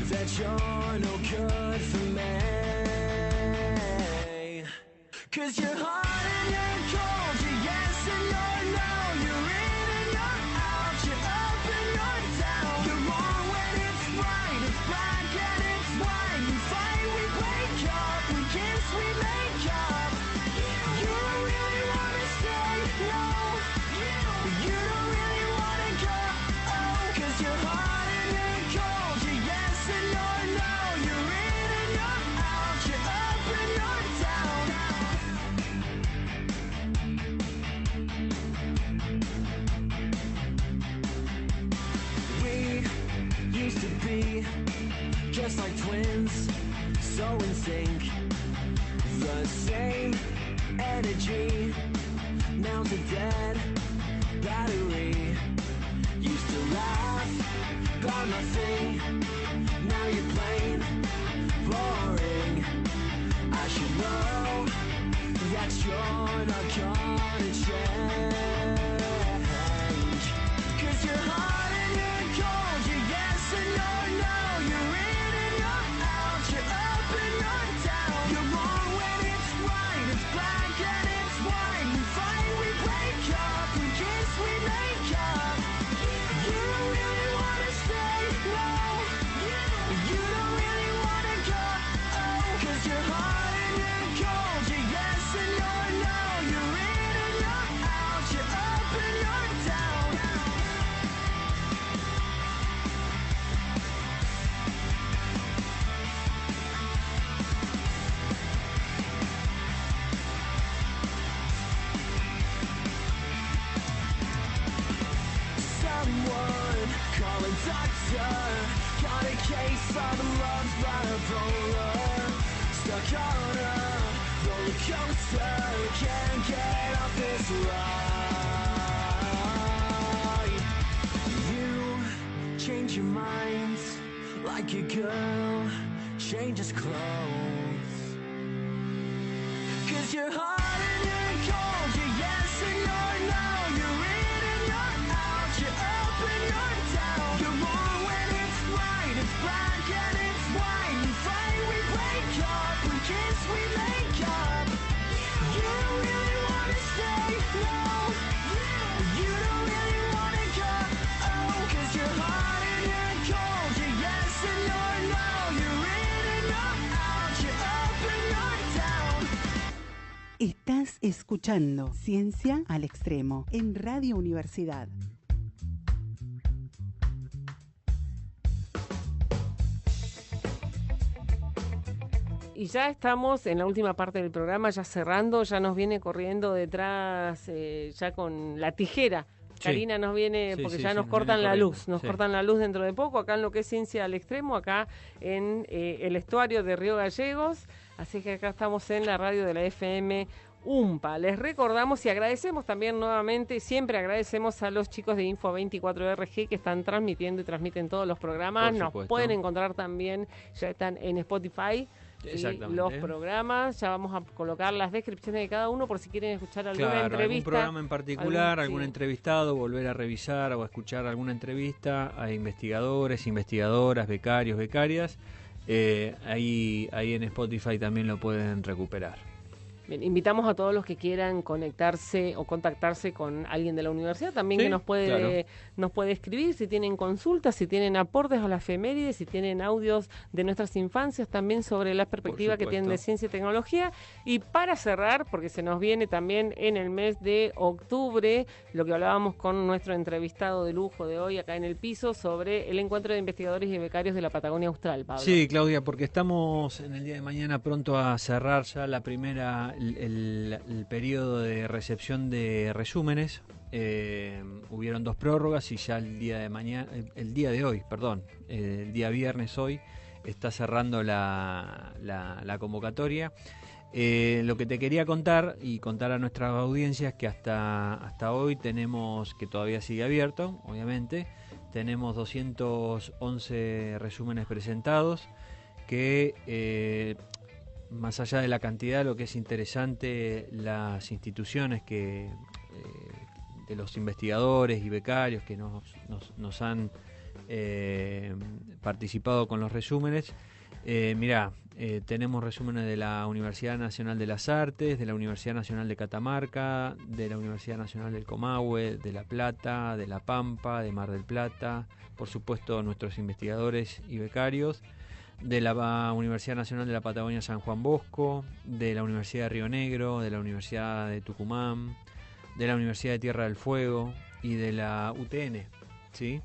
that you're no good for me. 'Cause you're hot and you're cold, you're yes and you're no. You're in and you're out, you're up and you're down. You're wrong when it's right, it's black and it's white. We fight, we wake up, we kiss, we make up. You don't really wanna stay, no. You don't really wanna go, oh. 'Cause you're hot and you're cold, you're yes and you're no. You're in and you're out, you're up and you're down. We used to be just like twins, so in sync. The same energy, now's a dead battery. Used to laugh about nothing, now you're plain boring. I should know that you're not gonna change. 'Cause you're hot and you're cold, you're yes and you're no. You're in and you're out, you're up and you're down. You're wrong when it's right, it's black and it's white. We fight, we wake up, we kiss, we make up. You don't really wanna stay, no. You don't really wanna go, oh. 'Cause you're hot and you're cold, you're yes and you're no. You're in and you're out, you're up and you're down. Someone call a doctor. Got a case of love bipolar. Stuck on a roller coaster. Can't get off this ride. You change your mind like a girl changes clothes. 'Cause you're hot and you're cold, you're yes and you're no. You're in and you're out, you're up and you're down. You're wrong when it's right, it's black and it's white. We fight, we wake up, we kiss, we make up. You don't really wanna stay, no. You don't really wanna go, oh. 'Cause you're hot and you're cold, you're yes and you're no. You're in and you're out, you're up and you're down. Estás escuchando Ciencia al Extremo en Radio Universidad. Y ya estamos en la última parte del programa, ya cerrando, ya nos viene corriendo detrás, ya con la tijera. Sí. Karina nos viene, Sí, porque sí, ya sí, nos nos cortan viene la corriendo, luz, nos sí. cortan la luz dentro de poco, acá en lo que es Ciencia al Extremo, acá en el estuario de Río Gallegos, así que acá estamos en la radio de la FM UMPA. Les recordamos y agradecemos también nuevamente, siempre agradecemos a los chicos de Info 24RG que están transmitiendo y transmiten todos los programas. Por Nos supuesto. pueden encontrar también, ya están en Spotify. Exactamente. Los programas, ya vamos a colocar las descripciones de cada uno por si quieren escuchar alguna Claro, algún entrevista. programa en particular, algún sí. entrevistado, volver a revisar o a escuchar alguna entrevista a investigadores, investigadoras, becarios, becarias. Ahí en Spotify también lo pueden recuperar. Bien, invitamos a todos los que quieran conectarse o contactarse con alguien de la universidad, también Sí, que nos puede escribir si tienen consultas, si tienen aportes a la efeméride, si tienen audios de nuestras infancias también sobre la perspectiva que tienen de ciencia y tecnología. Y para cerrar, porque se nos viene también en el mes de octubre, lo que hablábamos con nuestro entrevistado de lujo de hoy acá en el piso sobre el encuentro de investigadores y becarios de la Patagonia Austral, Pablo. Sí, Claudia, porque estamos en el día de mañana pronto a cerrar ya la primera, el periodo de recepción de resúmenes. Hubieron 2 prórrogas y ya el día de hoy, el día viernes hoy, está cerrando la convocatoria. Lo que te quería contar y contar a nuestra audiencia es que hasta hoy tenemos, que todavía sigue abierto, obviamente, tenemos 211 resúmenes presentados que... más allá de la cantidad, lo que es interesante, las instituciones que de los investigadores y becarios que nos han participado con los resúmenes. Tenemos resúmenes de la Universidad Nacional de las Artes, de la Universidad Nacional de Catamarca, de la Universidad Nacional del Comahue, de La Plata, de La Pampa, de Mar del Plata, por supuesto nuestros investigadores y becarios, de la Universidad Nacional de la Patagonia San Juan Bosco, de la Universidad de Río Negro, de la Universidad de Tucumán, de la Universidad de Tierra del Fuego y de la UTN, ¿sí?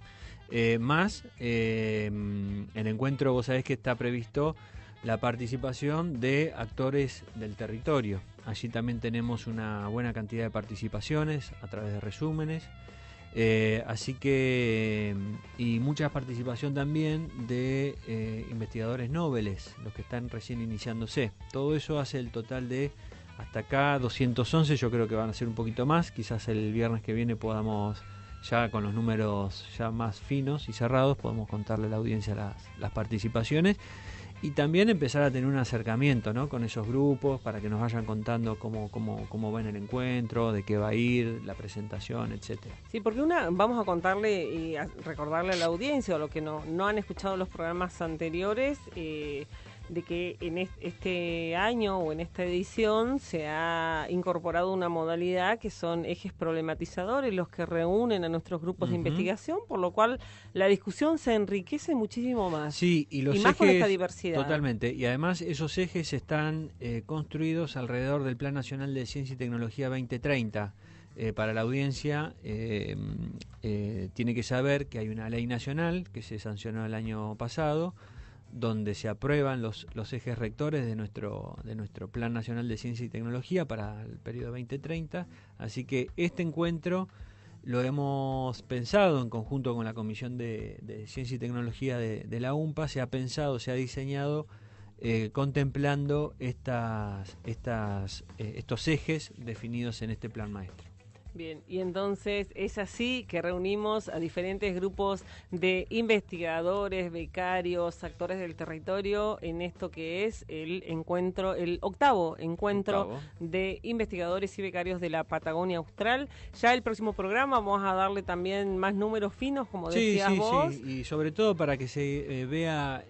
Más el encuentro, vos sabés que está previsto la participación de actores del territorio. Allí también tenemos una buena cantidad de participaciones a través de resúmenes. Así que y mucha participación también de investigadores nobles, los que están recién iniciándose. Todo eso hace el total de hasta acá 211. Yo creo que van a ser un poquito más. Quizás el viernes que viene podamos, ya con los números ya más finos y cerrados, podemos contarle a la audiencia las participaciones. Y también empezar a tener un acercamiento, ¿no?, con esos grupos para que nos vayan contando cómo va en el encuentro, de qué va a ir, la presentación, etcétera. Sí, porque vamos a contarle y a recordarle a la audiencia o los que no han escuchado los programas anteriores, de que en este año o en esta edición se ha incorporado una modalidad que son ejes problematizadores, los que reúnen a nuestros grupos de investigación, por lo cual la discusión se enriquece muchísimo más. Sí, y los más ejes, con esta diversidad. Totalmente, y además esos ejes están construidos alrededor del Plan Nacional de Ciencia y Tecnología 2030. Para la audiencia tiene que saber que hay una ley nacional que se sancionó el año pasado, donde se aprueban los ejes rectores de nuestro Plan Nacional de Ciencia y Tecnología para el periodo 2030. Así que este encuentro lo hemos pensado en conjunto con la Comisión de Ciencia y Tecnología de la UMPA. Se ha pensado, se ha diseñado contemplando estos ejes definidos en este plan maestro. Bien, y entonces es así que reunimos a diferentes grupos de investigadores, becarios, actores del territorio en esto que es el octavo encuentro de investigadores y becarios de la Patagonia Austral. Ya el próximo programa vamos a darle también más números finos, como decías vos. Sí, y sobre todo para que se vea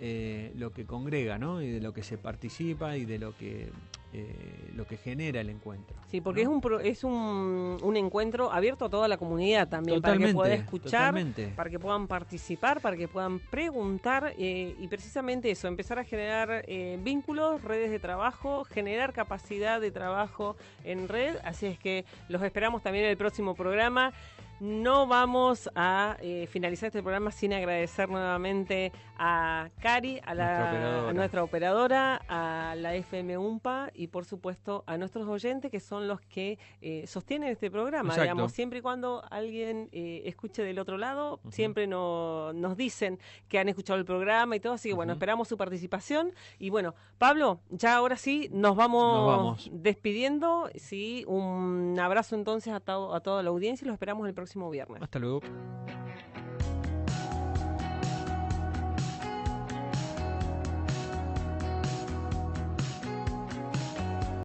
lo que congrega, ¿no?, y de lo que se participa y de lo que genera el encuentro. Sí, porque ¿no? es un encuentro abierto a toda la comunidad también, totalmente, para que puedan escuchar, totalmente, para que puedan participar, para que puedan preguntar y precisamente eso, empezar a generar vínculos, redes de trabajo, generar capacidad de trabajo en red. Así es que los esperamos también en el próximo programa. No vamos a finalizar este programa sin agradecer nuevamente a Cari, a nuestra operadora, a la FM UMPA y por supuesto a nuestros oyentes que son los que sostienen este programa. Exacto. Digamos, siempre y cuando alguien escuche del otro lado, siempre nos dicen que han escuchado el programa y todo, así que bueno, esperamos su participación. Y bueno, Pablo, ya ahora sí nos vamos despidiendo. Sí, un abrazo entonces a toda la audiencia y los esperamos el próximo viernes. Hasta luego.